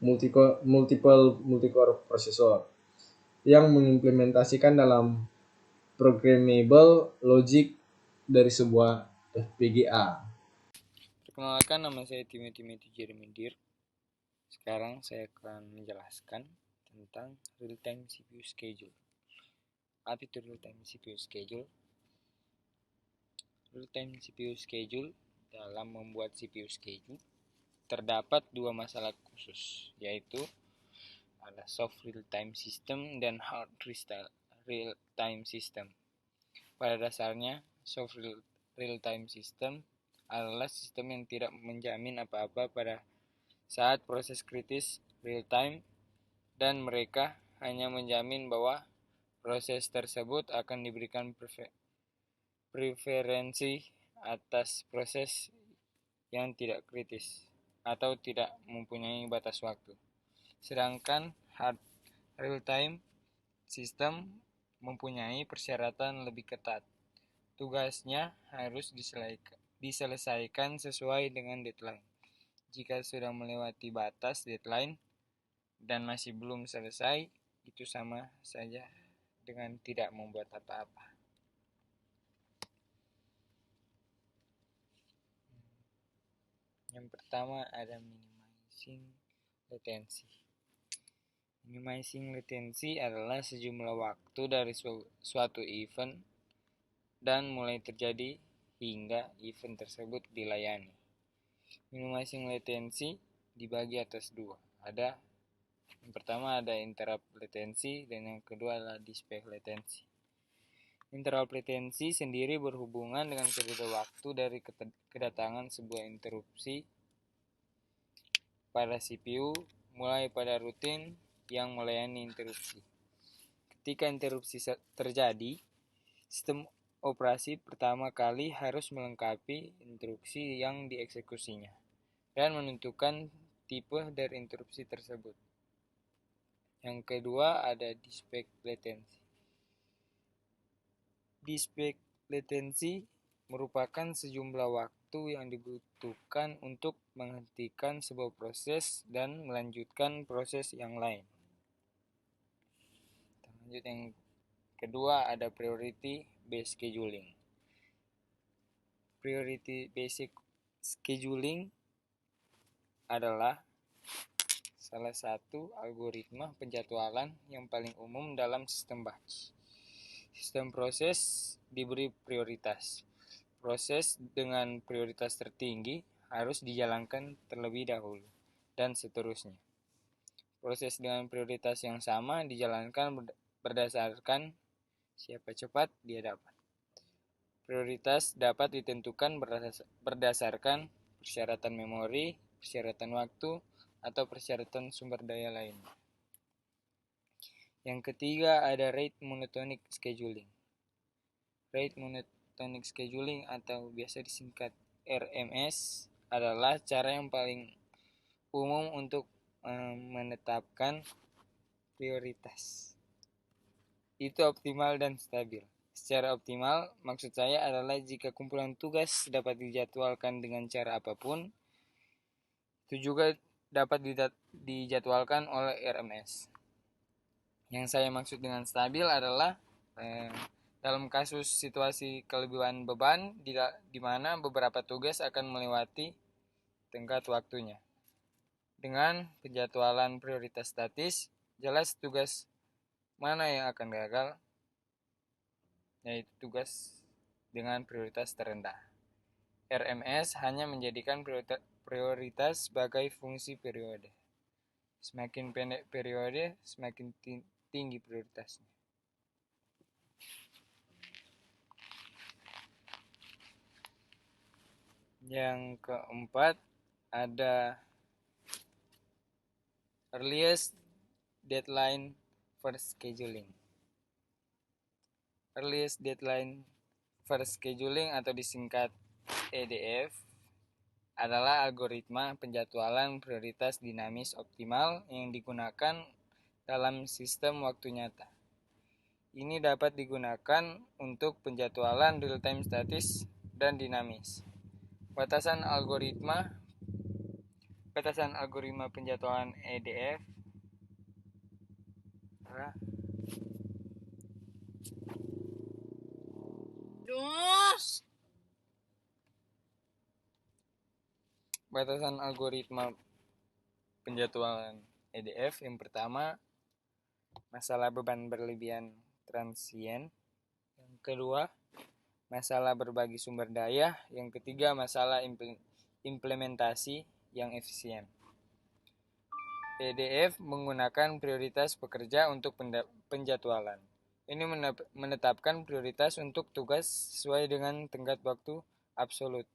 multicore prosesor yang mengimplementasikan dalam programmable logic dari sebuah FPGA. Perkenalkan, nama saya Timothy Jeremy Dir. Sekarang saya akan menjelaskan tentang real-time CPU schedule. Apa itu real-time CPU schedule? Real-time CPU schedule, dalam membuat CPU schedule terdapat dua masalah khusus, yaitu ada soft real-time system dan hard real-time system. Pada dasarnya, soft real-time system adalah sistem yang tidak menjamin apa-apa pada saat proses kritis real-time, dan mereka hanya menjamin bahwa proses tersebut akan diberikan preferensi atas proses yang tidak kritis atau tidak mempunyai batas waktu. Sedangkan hard real-time system mempunyai persyaratan lebih ketat. Tugasnya harus diselesaikan sesuai dengan deadline. Jika sudah melewati batas deadline dan masih belum selesai, itu sama saja dengan tidak membuat apa-apa. Yang pertama ada minimizing latency. Minimizing latency adalah sejumlah waktu dari suatu event dan mulai terjadi hingga event tersebut dilayani. Minimizing latency dibagi atas dua. Yang pertama ada interrupt latency dan yang kedua adalah dispatch latency. Interrupt latency sendiri berhubungan dengan periode waktu dari kedatangan sebuah interupsi pada CPU mulai pada rutin yang melayani interupsi. Ketika interupsi terjadi, sistem operasi pertama kali harus melengkapi interupsi yang dieksekusinya dan menentukan tipe dari interupsi tersebut. Yang kedua ada dispatch latency. Dispatch latency merupakan sejumlah waktu yang dibutuhkan untuk menghentikan sebuah proses dan melanjutkan proses yang lain. Lanjut, yang kedua ada priority based scheduling. Priority based scheduling adalah salah satu algoritma penjadwalan yang paling umum dalam sistem batch. Sistem proses diberi prioritas. Proses dengan prioritas tertinggi harus dijalankan terlebih dahulu, dan seterusnya. Proses dengan prioritas yang sama dijalankan berdasarkan siapa cepat dia dapat. Prioritas dapat ditentukan berdasarkan persyaratan memori, persyaratan waktu, atau persyaratan sumber daya lainnya. Yang ketiga ada rate monotonic scheduling. Rate monotonic scheduling atau biasa disingkat RMS adalah cara yang paling umum untuk menetapkan prioritas. Itu optimal dan stabil. Secara optimal, maksud saya adalah jika kumpulan tugas dapat dijadwalkan dengan cara apapun, itu juga dapat dijadwalkan oleh RMS. Yang saya maksud dengan stabil adalah dalam kasus situasi kelebihan beban di mana beberapa tugas akan melewati tenggat waktunya. Dengan penjadwalan prioritas statis, jelas tugas mana yang akan gagal, yaitu tugas dengan prioritas terendah. RMS hanya menjadikan prioritas sebagai fungsi periode. Semakin pendek periode, semakin tinggi prioritasnya. Yang keempat ada earliest deadline first scheduling. Earliest deadline first scheduling atau disingkat EDF adalah algoritma penjadwalan prioritas dinamis optimal yang digunakan dalam sistem waktu nyata. Ini dapat digunakan untuk penjadwalan real-time statis dan dinamis. Batasan algoritma penjadwalan EDF adalah batasan algoritma penjadwalan EDF yang pertama, masalah beban berlebihan transien. Yang kedua, masalah berbagi sumber daya. Yang ketiga, masalah implementasi yang efisien. EDF menggunakan prioritas pekerja untuk penjadwalan. Ini menetapkan prioritas untuk tugas sesuai dengan tenggat waktu absolut.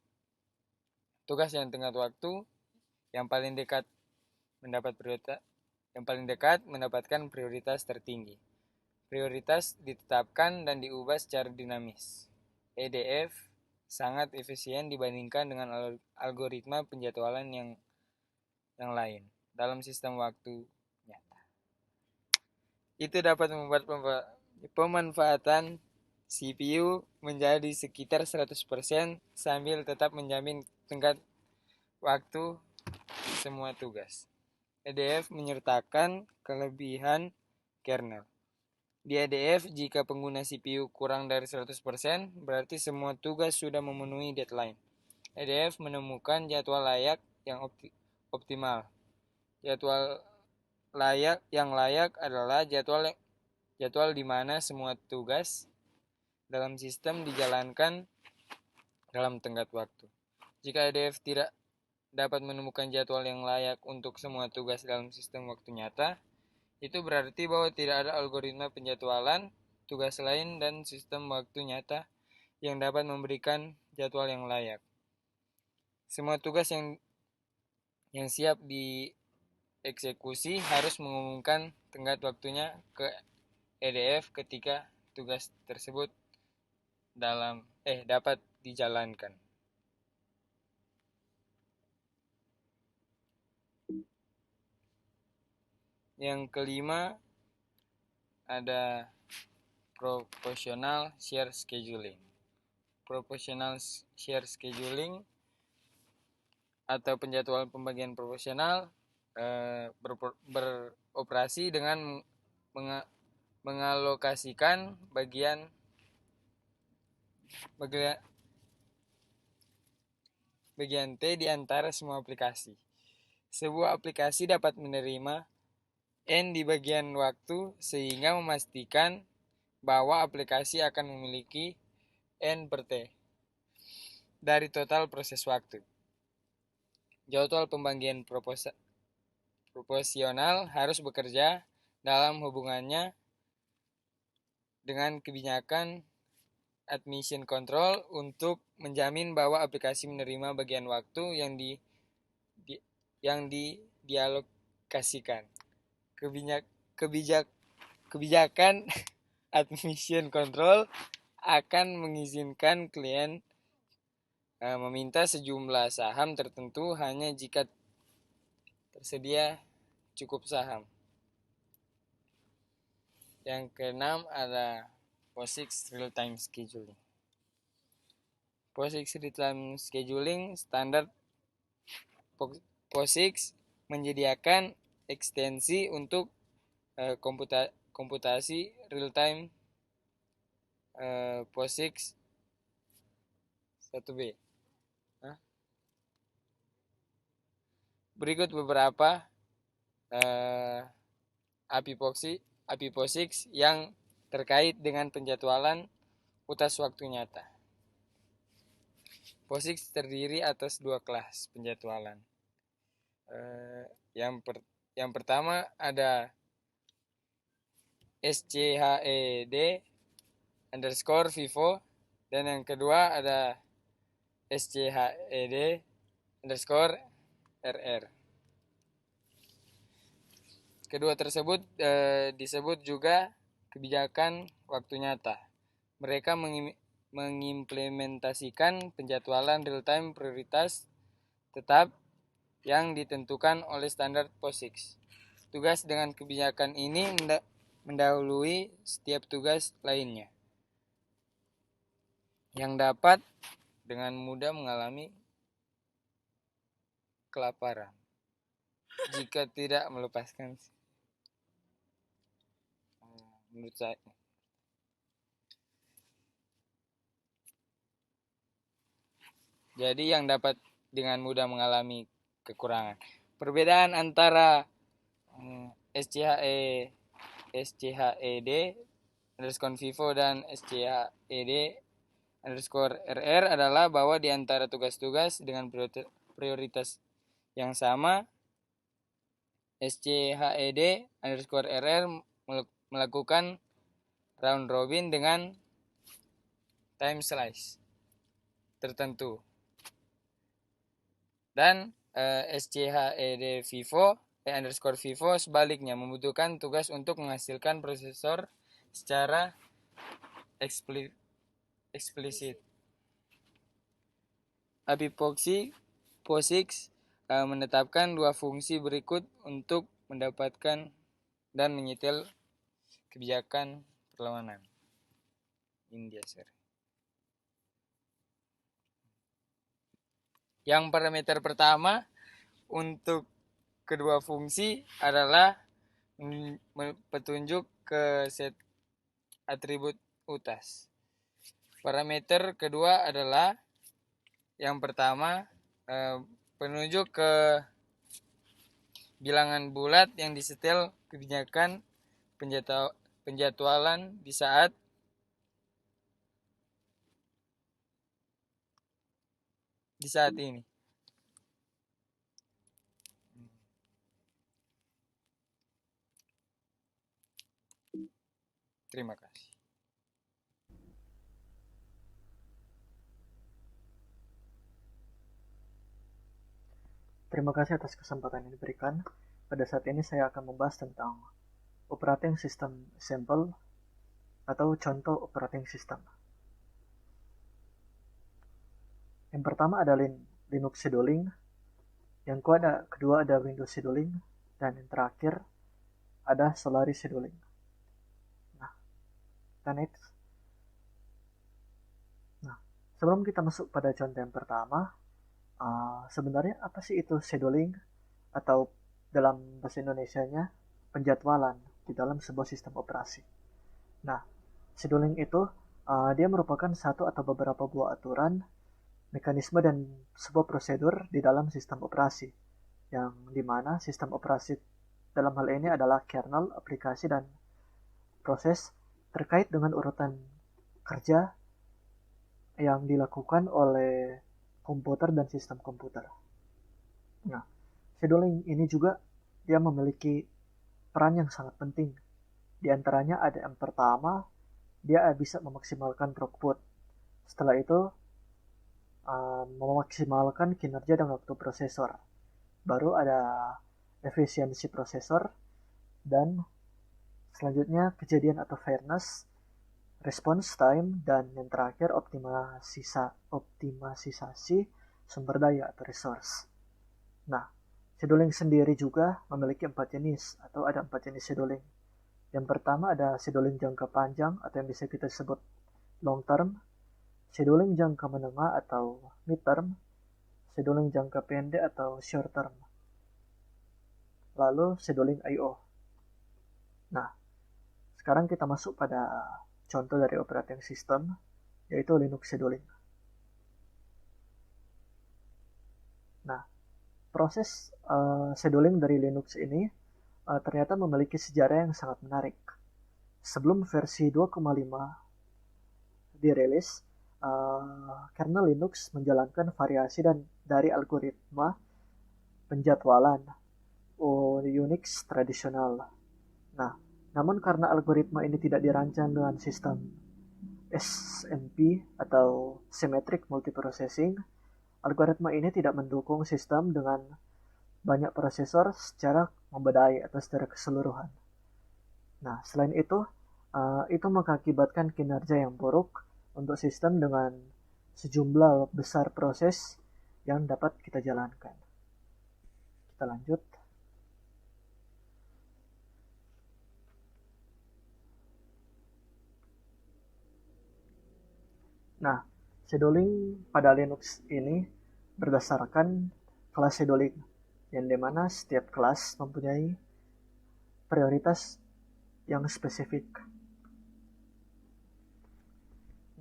Tugas yang tenggat waktu yang paling dekat mendapatkan prioritas tertinggi. Prioritas ditetapkan dan diubah secara dinamis. EDF sangat efisien dibandingkan dengan algoritma penjadwalan yang lain dalam sistem waktu nyata. Itu dapat membuat pemanfaatan CPU menjadi sekitar 100% sambil tetap menjamin tenggat waktu semua tugas. EDF menyertakan kelebihan kernel. Di EDF, jika pengguna CPU kurang dari 100%, berarti semua tugas sudah memenuhi deadline. EDF menemukan jadwal layak yang optimal. Jadwal yang layak adalah jadwal di mana semua tugas dalam sistem dijalankan dalam tenggat waktu. Jika EDF tidak dapat menemukan jadwal yang layak untuk semua tugas dalam sistem waktu nyata, itu berarti bahwa tidak ada algoritma penjadwalan tugas lain dan sistem waktu nyata yang dapat memberikan jadwal yang layak. Semua tugas yang siap dieksekusi harus mengumumkan tenggat waktunya ke EDF ketika tugas tersebut dapat dijalankan. Yang kelima ada proportional share scheduling. Proportional share scheduling atau penjadwalan pembagian proporsional beroperasi dengan mengalokasikan bagian T di antara semua aplikasi. Sebuah aplikasi dapat menerima N di bagian waktu sehingga memastikan bahwa aplikasi akan memiliki N per T dari total proses waktu. Jadwal pembagian proporsional harus bekerja dalam hubungannya dengan kebijakan admission control untuk menjamin bahwa aplikasi menerima bagian waktu yang dialokasikan. Kebijakan admission control akan mengizinkan klien meminta sejumlah saham tertentu hanya jika tersedia cukup saham. Yang keenam ada POSIX real-time scheduling. POSIX real-time scheduling standar POSIX menyediakan ekstensi untuk komputasi real-time POSIX 1B. Berikut beberapa API POSIX yang terkait dengan penjadwalan utas waktu nyata. POSIX terdiri atas dua kelas penjadwalan. Yang pertama ada SCHED_VIVO dan yang kedua ada SCHED_RR. Kedua tersebut disebut juga kebijakan waktu nyata. Mereka mengimplementasikan penjadwalan real-time prioritas tetap yang ditentukan oleh standar POSIX. tugas dengan kebijakan ini mendahului setiap tugas lainnya, yang dapat dengan mudah mengalami kelaparan jika tidak melepaskan. Menurut saya, jadi yang dapat dengan mudah mengalami kekurangan. Perbedaan antara SCHED underscore Vivo dan SCHED underscore RR adalah bahwa di antara tugas-tugas dengan prioritas yang sama, SCHED underscore RR melakukan round robin dengan time slice tertentu, dan SCHED Vivo underscore Vivo sebaliknya membutuhkan tugas untuk menghasilkan prosesor secara eksplisit. POSIX menetapkan dua fungsi berikut untuk mendapatkan dan menyetel kebijakan perlawanan India. Yang parameter pertama untuk kedua fungsi adalah petunjuk ke set atribut utas. Parameter kedua adalah yang pertama penunjuk ke bilangan bulat yang disetel kebijakan penjadwalan di saat ini. Terima kasih. Terima kasih atas kesempatan yang diberikan. Pada saat ini saya akan membahas tentang operating system example atau contoh operating system. Yang pertama ada Linux scheduling, yang kedua ada Windows scheduling, dan yang terakhir ada Solaris scheduling. Nah, sebelum kita masuk pada contoh yang pertama, sebenarnya apa sih itu scheduling, atau dalam bahasa Indonesianya penjadwalan di dalam sebuah sistem operasi. Nah, scheduling itu dia merupakan satu atau beberapa buah aturan, mekanisme dan sebuah prosedur di dalam sistem operasi, yang dimana sistem operasi dalam hal ini adalah kernel, aplikasi, dan proses terkait dengan urutan kerja yang dilakukan oleh komputer dan sistem komputer. Nah, scheduling ini juga dia memiliki peran yang sangat penting. Di antaranya ada yang pertama, dia bisa memaksimalkan throughput. Setelah itu, memaksimalkan kinerja dan waktu prosesor. Baru ada efisiensi prosesor, dan selanjutnya kejadian atau fairness, response time, dan yang terakhir optimalisasi sumber daya atau resource. Nah, scheduling sendiri juga memiliki 4 jenis, atau ada 4 jenis scheduling. Yang pertama ada scheduling jangka panjang atau yang bisa kita sebut long term, scheduling jangka menengah atau mid term, scheduling jangka pendek atau short term, lalu scheduling I/O. Nah, sekarang kita masuk pada contoh dari operating system, yaitu Linux scheduling. Nah, proses scheduling dari Linux ini ternyata memiliki sejarah yang sangat menarik. Sebelum versi 2.5 dirilis, kernel Linux menjalankan variasi dari algoritma penjadwalan Unix tradisional. Nah, namun karena algoritma ini tidak dirancang dengan sistem SMP atau Symmetric Multiprocessing, algoritma ini tidak mendukung sistem dengan banyak prosesor secara membedai atau secara keseluruhan. Nah, selain itu mengakibatkan kinerja yang buruk untuk sistem dengan sejumlah besar proses yang dapat kita jalankan. Kita lanjut. Nah, scheduling pada Linux ini berdasarkan kelas scheduling, yang dimana setiap kelas mempunyai prioritas yang spesifik.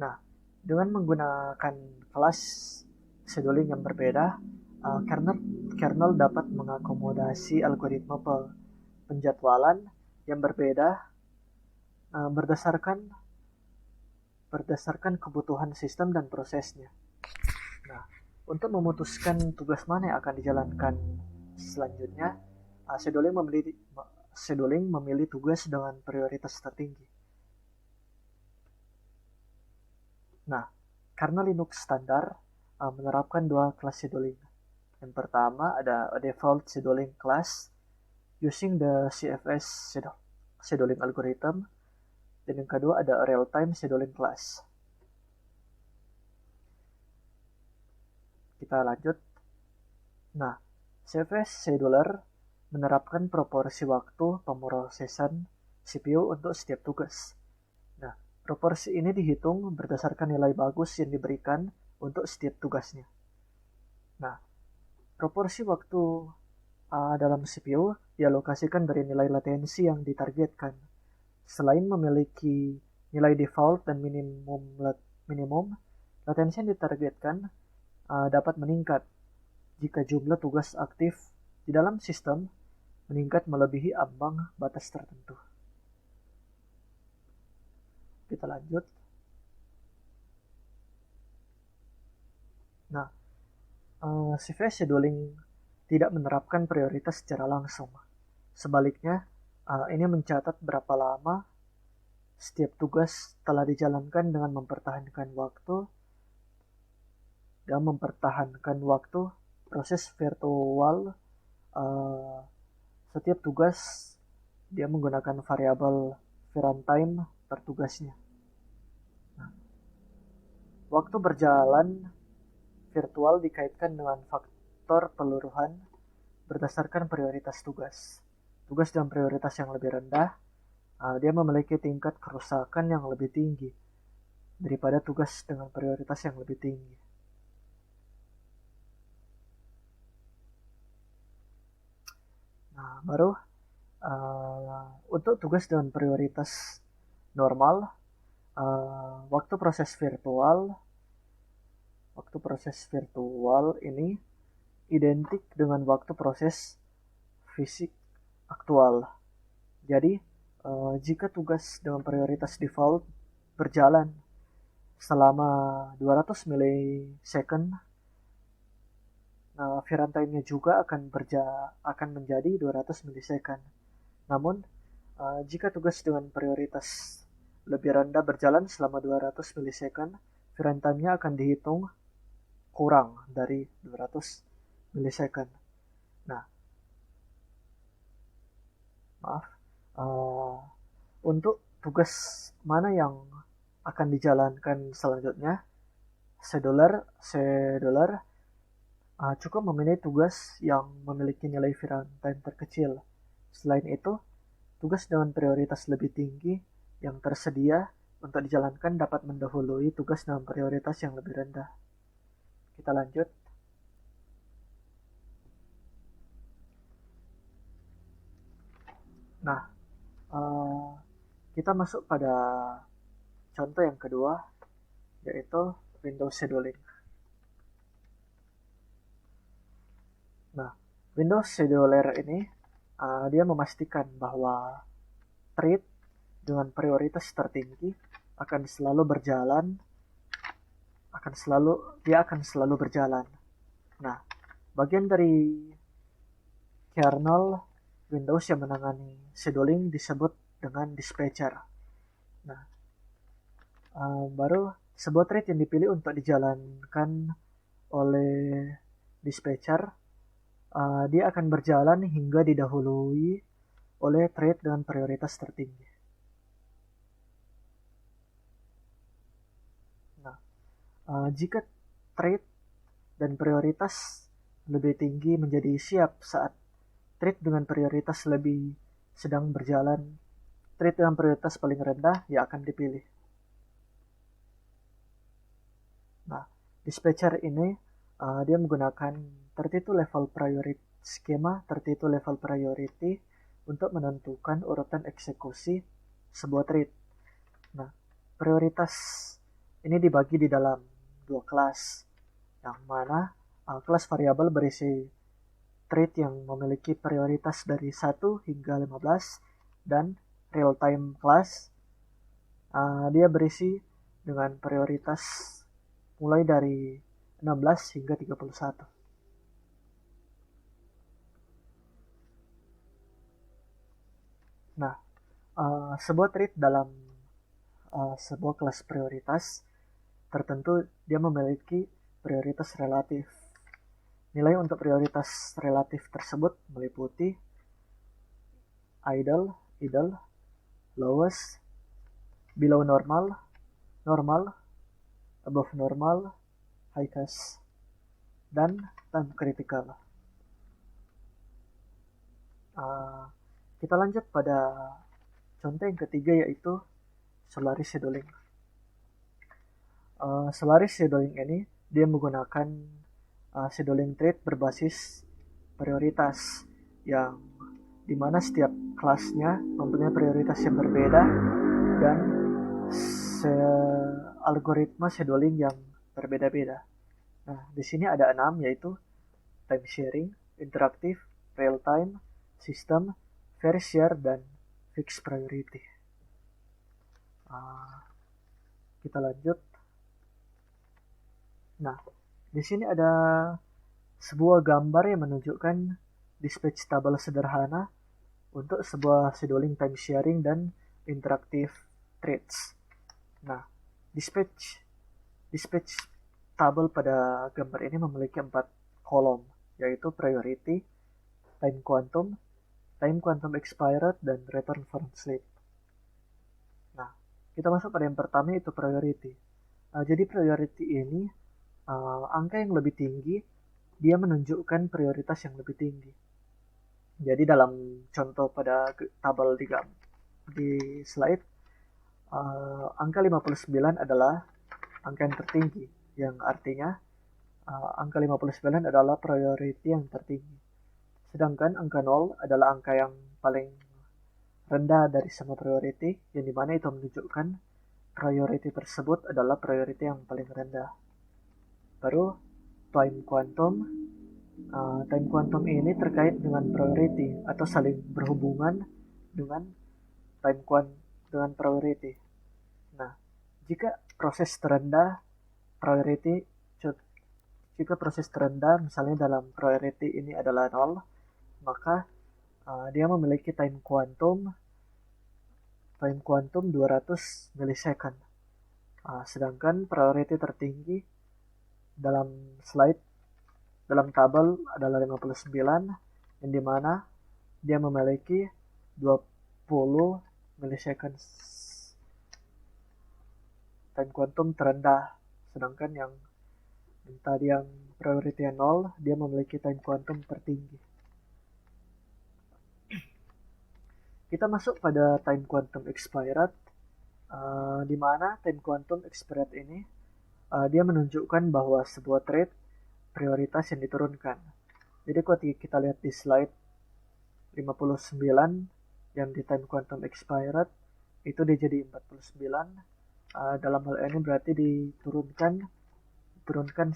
Nah, dengan menggunakan kelas scheduling yang berbeda, kernel dapat mengakomodasi algoritma penjadwalan yang berbeda berdasarkan kebutuhan sistem dan prosesnya. Nah, untuk memutuskan tugas mana yang akan dijalankan selanjutnya, scheduling memilih tugas dengan prioritas tertinggi. Nah, karena Linux standar menerapkan dua kelas scheduling. Yang pertama ada a default scheduling class using the CFS scheduling algorithm, dan yang kedua ada a real-time scheduling class. Kita lanjut. Nah, CFS scheduler menerapkan proporsi waktu pemrosesan CPU untuk setiap tugas. Nah, proporsi ini dihitung berdasarkan nilai bagus yang diberikan untuk setiap tugasnya. Nah, proporsi waktu dalam CPU dialokasikan dari nilai latensi yang ditargetkan. Selain memiliki nilai default dan minimum, latensi yang ditargetkan dapat meningkat jika jumlah tugas aktif di dalam sistem meningkat melebihi ambang batas tertentu. Kita lanjut. Nah, CFS scheduling tidak menerapkan prioritas secara langsung. Sebaliknya, ini mencatat berapa lama setiap tugas telah dijalankan dengan mempertahankan waktu proses virtual. Setiap tugas dia menggunakan variabel runtime per tugasnya. Nah, waktu berjalan virtual dikaitkan dengan faktor peluruhan berdasarkan prioritas tugas. Tugas dengan prioritas yang lebih rendah, dia memiliki tingkat kerusakan yang lebih tinggi daripada tugas dengan prioritas yang lebih tinggi. Nah, baru untuk tugas dengan prioritas normal, waktu proses virtual ini identik dengan waktu proses fisik aktual. Jadi, jika tugas dengan prioritas default berjalan selama 200 milisecond, runtime-nya juga akan menjadi 200 milisecond. Namun, jika tugas dengan prioritas lebih rendah berjalan selama 200 milisecond, runtime-nya akan dihitung kurang dari 200 milisecond. Nah, untuk tugas mana yang akan dijalankan selanjutnya, scheduler cukup memilih tugas yang memiliki nilai runtime terkecil. Selain itu, tugas dengan prioritas lebih tinggi yang tersedia untuk dijalankan dapat mendahului tugas dengan prioritas yang lebih rendah. Kita lanjut. Nah, kita masuk pada contoh yang kedua, yaitu Windows scheduling. Nah, Windows scheduler ini dia memastikan bahwa thread dengan prioritas tertinggi akan selalu berjalan. Nah, bagian dari kernel Windows yang menangani scheduling disebut dengan dispatcher. Nah, baru sebuah thread yang dipilih untuk dijalankan oleh dispatcher, dia akan berjalan hingga didahului oleh thread dengan prioritas tertinggi. Nah, jika thread dan prioritas lebih tinggi menjadi siap saat thread dengan prioritas lebih sedang berjalan, thread dengan prioritas paling rendah ya akan dipilih. Dispatcher ini dia menggunakan 32 level priority skema 32 level priority untuk menentukan urutan eksekusi sebuah thread. Nah, prioritas ini dibagi di dalam dua kelas, yang mana kelas variabel berisi thread yang memiliki prioritas dari 1 hingga 15, dan real time class dia berisi dengan prioritas mulai dari 16 hingga 31. Nah, sebuah thread dalam sebuah kelas prioritas tertentu dia memiliki prioritas relatif. Nilai untuk prioritas relatif tersebut meliputi idle, lowest, below normal, normal, above normal, highest, dan time critical. Kita lanjut pada contoh yang ketiga, yaitu Solaris scheduling. Solaris scheduling ini dia menggunakan scheduling thread berbasis prioritas, yang dimana setiap kelasnya mempunyai prioritas yang berbeda dan algoritma scheduling yang berbeda-beda. Nah, di sini ada 6, yaitu time sharing, interaktif, real time, sistem, very share, dan fixed priority. Kita lanjut. Nah, di sini ada sebuah gambar yang menunjukkan dispatch tabel sederhana untuk sebuah scheduling time sharing dan interaktif threads. Nah, dispatch tabel pada gambar ini memiliki 4 kolom, yaitu priority, time quantum expired, dan return from sleep. Nah, kita masuk pada yang pertama, yaitu priority. Jadi priority ini angka yang lebih tinggi dia menunjukkan prioritas yang lebih tinggi. Jadi dalam contoh pada tabel di slide, angka 59 adalah angka yang tertinggi, yang artinya angka 59 adalah priority yang tertinggi. Sedangkan angka 0 adalah angka yang paling rendah dari semua priority, yang dimana itu menunjukkan priority tersebut adalah priority yang paling rendah. Baru time quantum ini terkait dengan priority atau saling berhubungan dengan dengan priority. Nah, jika proses terendah misalnya dalam priority ini adalah 0, maka dia memiliki time quantum 200 milisecond. Sedangkan priority tertinggi dalam tabel adalah 59, yang dimana dia memiliki 20 milisecond time quantum terendah. Sedangkan yang priority 0, dia memiliki time quantum tertinggi. Kita masuk pada time quantum expired, di mana time quantum expired ini dia menunjukkan bahwa sebuah thread prioritas yang diturunkan. Jadi kalau kita lihat di slide 59 yang di time quantum expired, itu dia jadi 49. Dalam hal ini berarti diturunkan 10.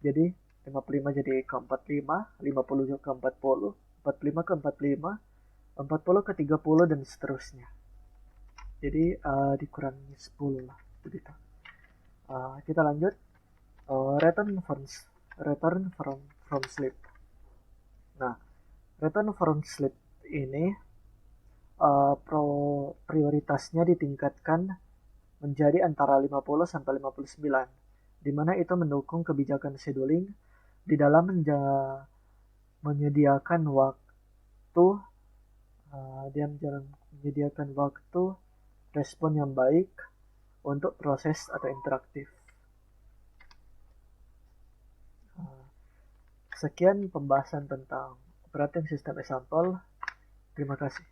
Jadi 55 jadi ke 45, 50 ke 40, 45 ke 45, 40 ke 30, dan seterusnya. Jadi dikurangi 10 lah, begitu. Kita lanjut. Return from sleep. Nah, return from sleep ini prioritasnya ditingkatkan menjadi antara 50 sampai 59, di mana itu mendukung kebijakan scheduling di dalam menyediakan waktu respon yang baik untuk proses atau interaktif. Sekian pembahasan tentang operating system example. Terima kasih.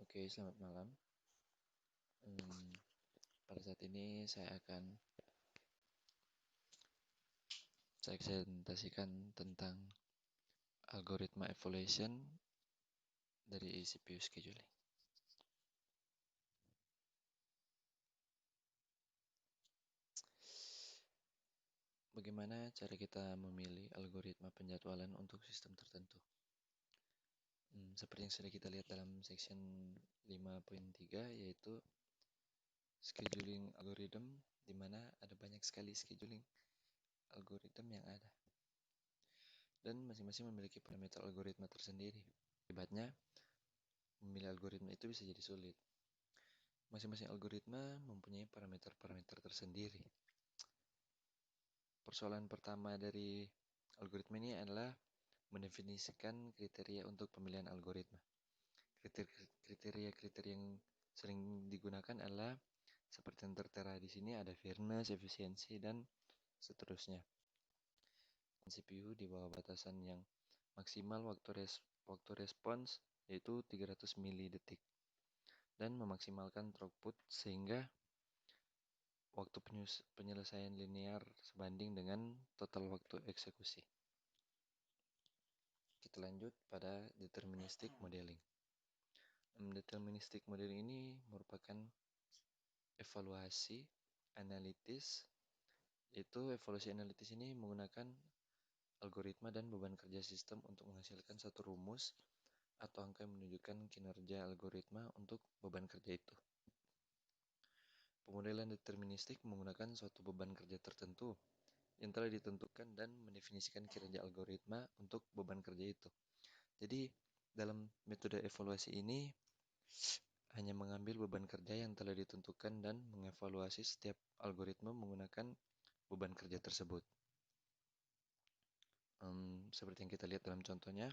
Oke, selamat malam. Pada saat ini saya akan presentasikan tentang algoritma evaluation dari CPU scheduling. Bagaimana cara kita memilih algoritma penjadwalan untuk sistem tertentu? Seperti yang sudah kita lihat dalam section 5.3, yaitu scheduling algorithm, di mana ada banyak sekali scheduling algorithm yang ada. Dan masing-masing memiliki parameter algoritma tersendiri. Akibatnya, memilih algoritma itu bisa jadi sulit. Masing-masing algoritma mempunyai parameter-parameter tersendiri. Persoalan pertama dari algoritma ini adalah mendefinisikan kriteria untuk pemilihan algoritma. Kriteria-kriteria yang sering digunakan adalah seperti yang tertera di sini, ada fairness, efisiensi, dan seterusnya. CPU di bawah batasan yang maksimal waktu respons yaitu 300 mili/detik dan memaksimalkan throughput sehingga waktu penyelesaian linear sebanding dengan total waktu eksekusi. Kita lanjut pada deterministic modeling. Deterministic modeling ini merupakan evaluasi analitis, yaitu evaluasi analitis ini menggunakan algoritma dan beban kerja sistem untuk menghasilkan satu rumus atau angka yang menunjukkan kinerja algoritma untuk beban kerja itu. Pemodelan deterministik menggunakan suatu beban kerja tertentu yang telah ditentukan dan mendefinisikan kinerja algoritma untuk beban kerja itu. Jadi, dalam metode evaluasi ini hanya mengambil beban kerja yang telah ditentukan dan mengevaluasi setiap algoritma menggunakan beban kerja tersebut. Seperti yang kita lihat dalam contohnya,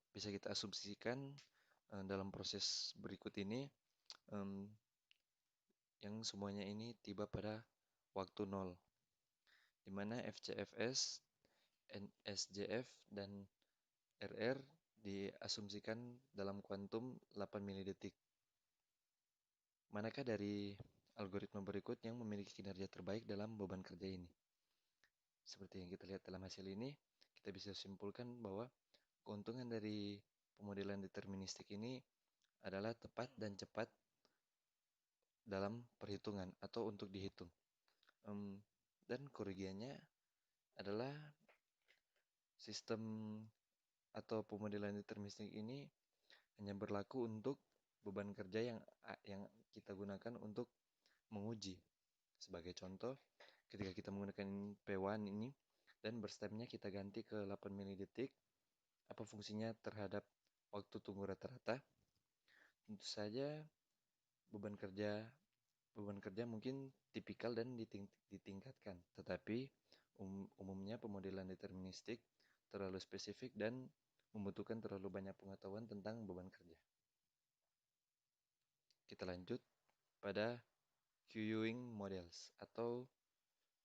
bisa kita asumsikan dalam proses berikut ini yang semuanya ini tiba pada waktu 0, di mana FCFS, SJF, dan RR diasumsikan dalam kuantum 8 mili/detik. Manakah dari algoritma berikut yang memiliki kinerja terbaik dalam beban kerja ini? Seperti yang kita lihat dalam hasil ini, kita bisa simpulkan bahwa keuntungan dari pemodelan deterministik ini adalah tepat dan cepat dalam perhitungan atau untuk dihitung. Dan kerugiannya adalah sistem atau pemodelan deterministik ini hanya berlaku untuk beban kerja yang kita gunakan untuk menguji. Sebagai contoh, ketika kita menggunakan P1 ini dan berstepnya kita ganti ke 8 mili/detik, apa fungsinya terhadap waktu tunggu rata-rata? Tentu saja beban kerja mungkin tipikal dan ditingkatkan, tetapi umumnya pemodelan deterministik terlalu spesifik dan membutuhkan terlalu banyak pengetahuan tentang beban kerja. Kita lanjut pada queuing models atau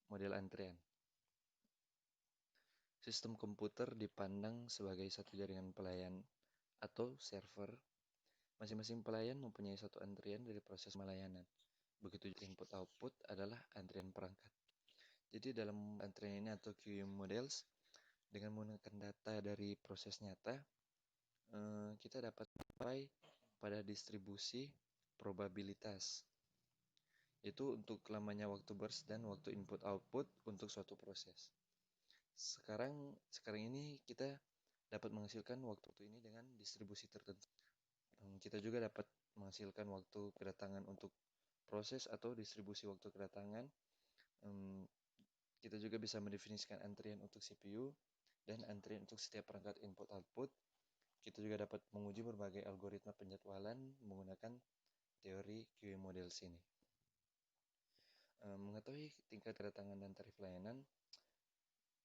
model antrean. Sistem komputer dipandang sebagai satu jaringan pelayan atau server. Masing-masing pelayan mempunyai satu antrian dari proses pelayanan. Begitu input-output adalah antrian perangkat. Jadi dalam antrian ini atau queuing models, dengan menggunakan data dari proses nyata, kita dapat sampai pada distribusi probabilitas. Itu untuk lamanya waktu burst dan waktu input-output untuk suatu proses. Sekarang ini kita dapat menghasilkan waktu ini dengan distribusi tertentu. Kita juga dapat menghasilkan waktu kedatangan untuk proses atau distribusi waktu kedatangan. Kita juga bisa mendefinisikan antrian untuk CPU dan antrian untuk setiap perangkat input-output. Kita juga dapat menguji berbagai algoritma penjadwalan menggunakan teori queuing models ini. Mengetahui tingkat kedatangan dan tarif layanan,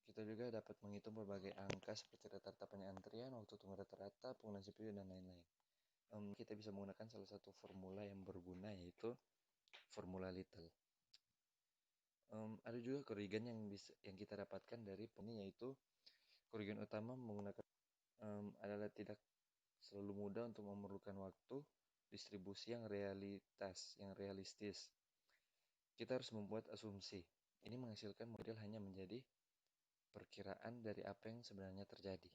kita juga dapat menghitung berbagai angka seperti rata-rata antrian, waktu tunggu rata-rata, penggunaan CPU, dan lain-lain. Kita bisa menggunakan salah satu formula yang berguna, yaitu formula Little. Ada juga kerugian yang kita dapatkan dari ini, yaitu kerugian utama menggunakan adalah tidak selalu mudah untuk memerlukan waktu distribusi yang realistis. Kita harus membuat asumsi. Ini menghasilkan model hanya menjadi perkiraan dari apa yang sebenarnya terjadi.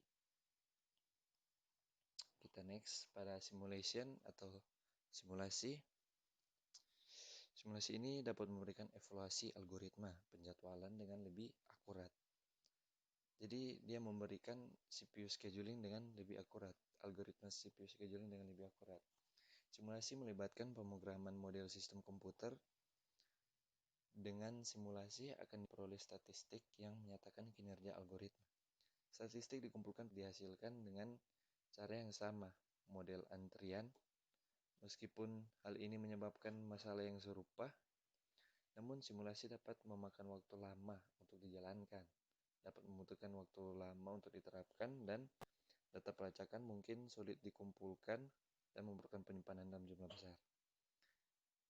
Kita next pada simulation atau simulasi. Simulasi ini dapat memberikan evaluasi algoritma penjadwalan dengan lebih akurat. Jadi dia memberikan CPU scheduling dengan lebih akurat, algoritma CPU scheduling dengan lebih akurat. Simulasi melibatkan pemrograman model sistem komputer. Dengan simulasi akan diperoleh statistik yang menyatakan kinerja algoritma. Statistik dikumpulkan dihasilkan dengan cara yang sama, model antrian. Meskipun hal ini menyebabkan masalah yang serupa, namun simulasi dapat memakan waktu lama untuk dijalankan, dapat membutuhkan waktu lama untuk diterapkan, dan data pelacakan mungkin sulit dikumpulkan dan memerlukan penyimpanan dalam jumlah besar.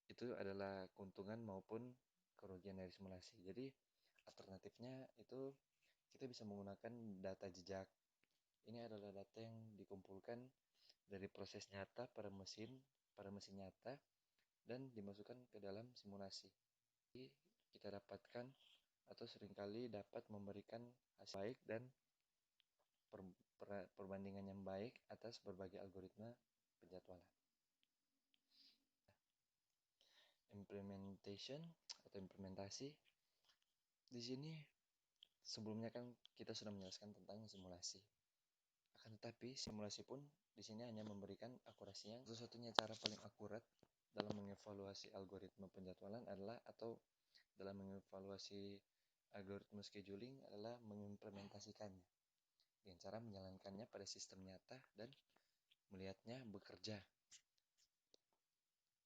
Itu adalah keuntungan maupun kerugian dari simulasi. Jadi alternatifnya itu kita bisa menggunakan data jejak. Ini adalah data yang dikumpulkan dari proses nyata pada mesin nyata dan dimasukkan ke dalam simulasi. Jadi kita dapatkan atau seringkali dapat memberikan hasil baik dan perbandingan yang baik atas berbagai algoritma penjadwalan. Implementation atau implementasi. Di sini sebelumnya kan kita sudah menjelaskan tentang simulasi. Akan tetapi simulasi pun di sini hanya memberikan akurasi yang satu-satunya cara paling akurat dalam mengevaluasi algoritma penjadwalan adalah atau dalam mengevaluasi algoritma scheduling adalah mengimplementasikannya dengan cara menjalankannya pada sistem nyata dan melihatnya bekerja.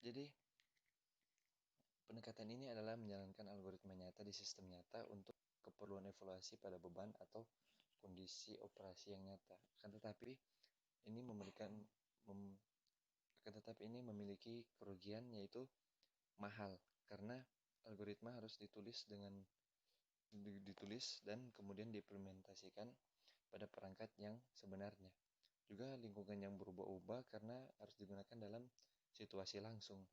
Jadi pendekatan ini adalah menjalankan algoritma nyata di sistem nyata untuk keperluan evaluasi pada beban atau kondisi operasi yang nyata. Akan tetapi ini memiliki kerugian yaitu mahal karena algoritma harus ditulis dan kemudian diimplementasikan pada perangkat yang sebenarnya. Juga lingkungan yang berubah-ubah karena harus digunakan dalam situasi langsung.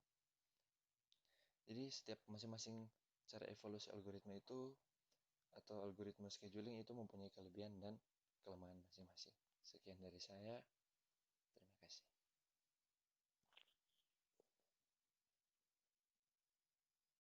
Jadi setiap masing-masing cara evaluasi algoritma itu atau algoritma scheduling itu mempunyai kelebihan dan kelemahan masing-masing. Sekian dari saya.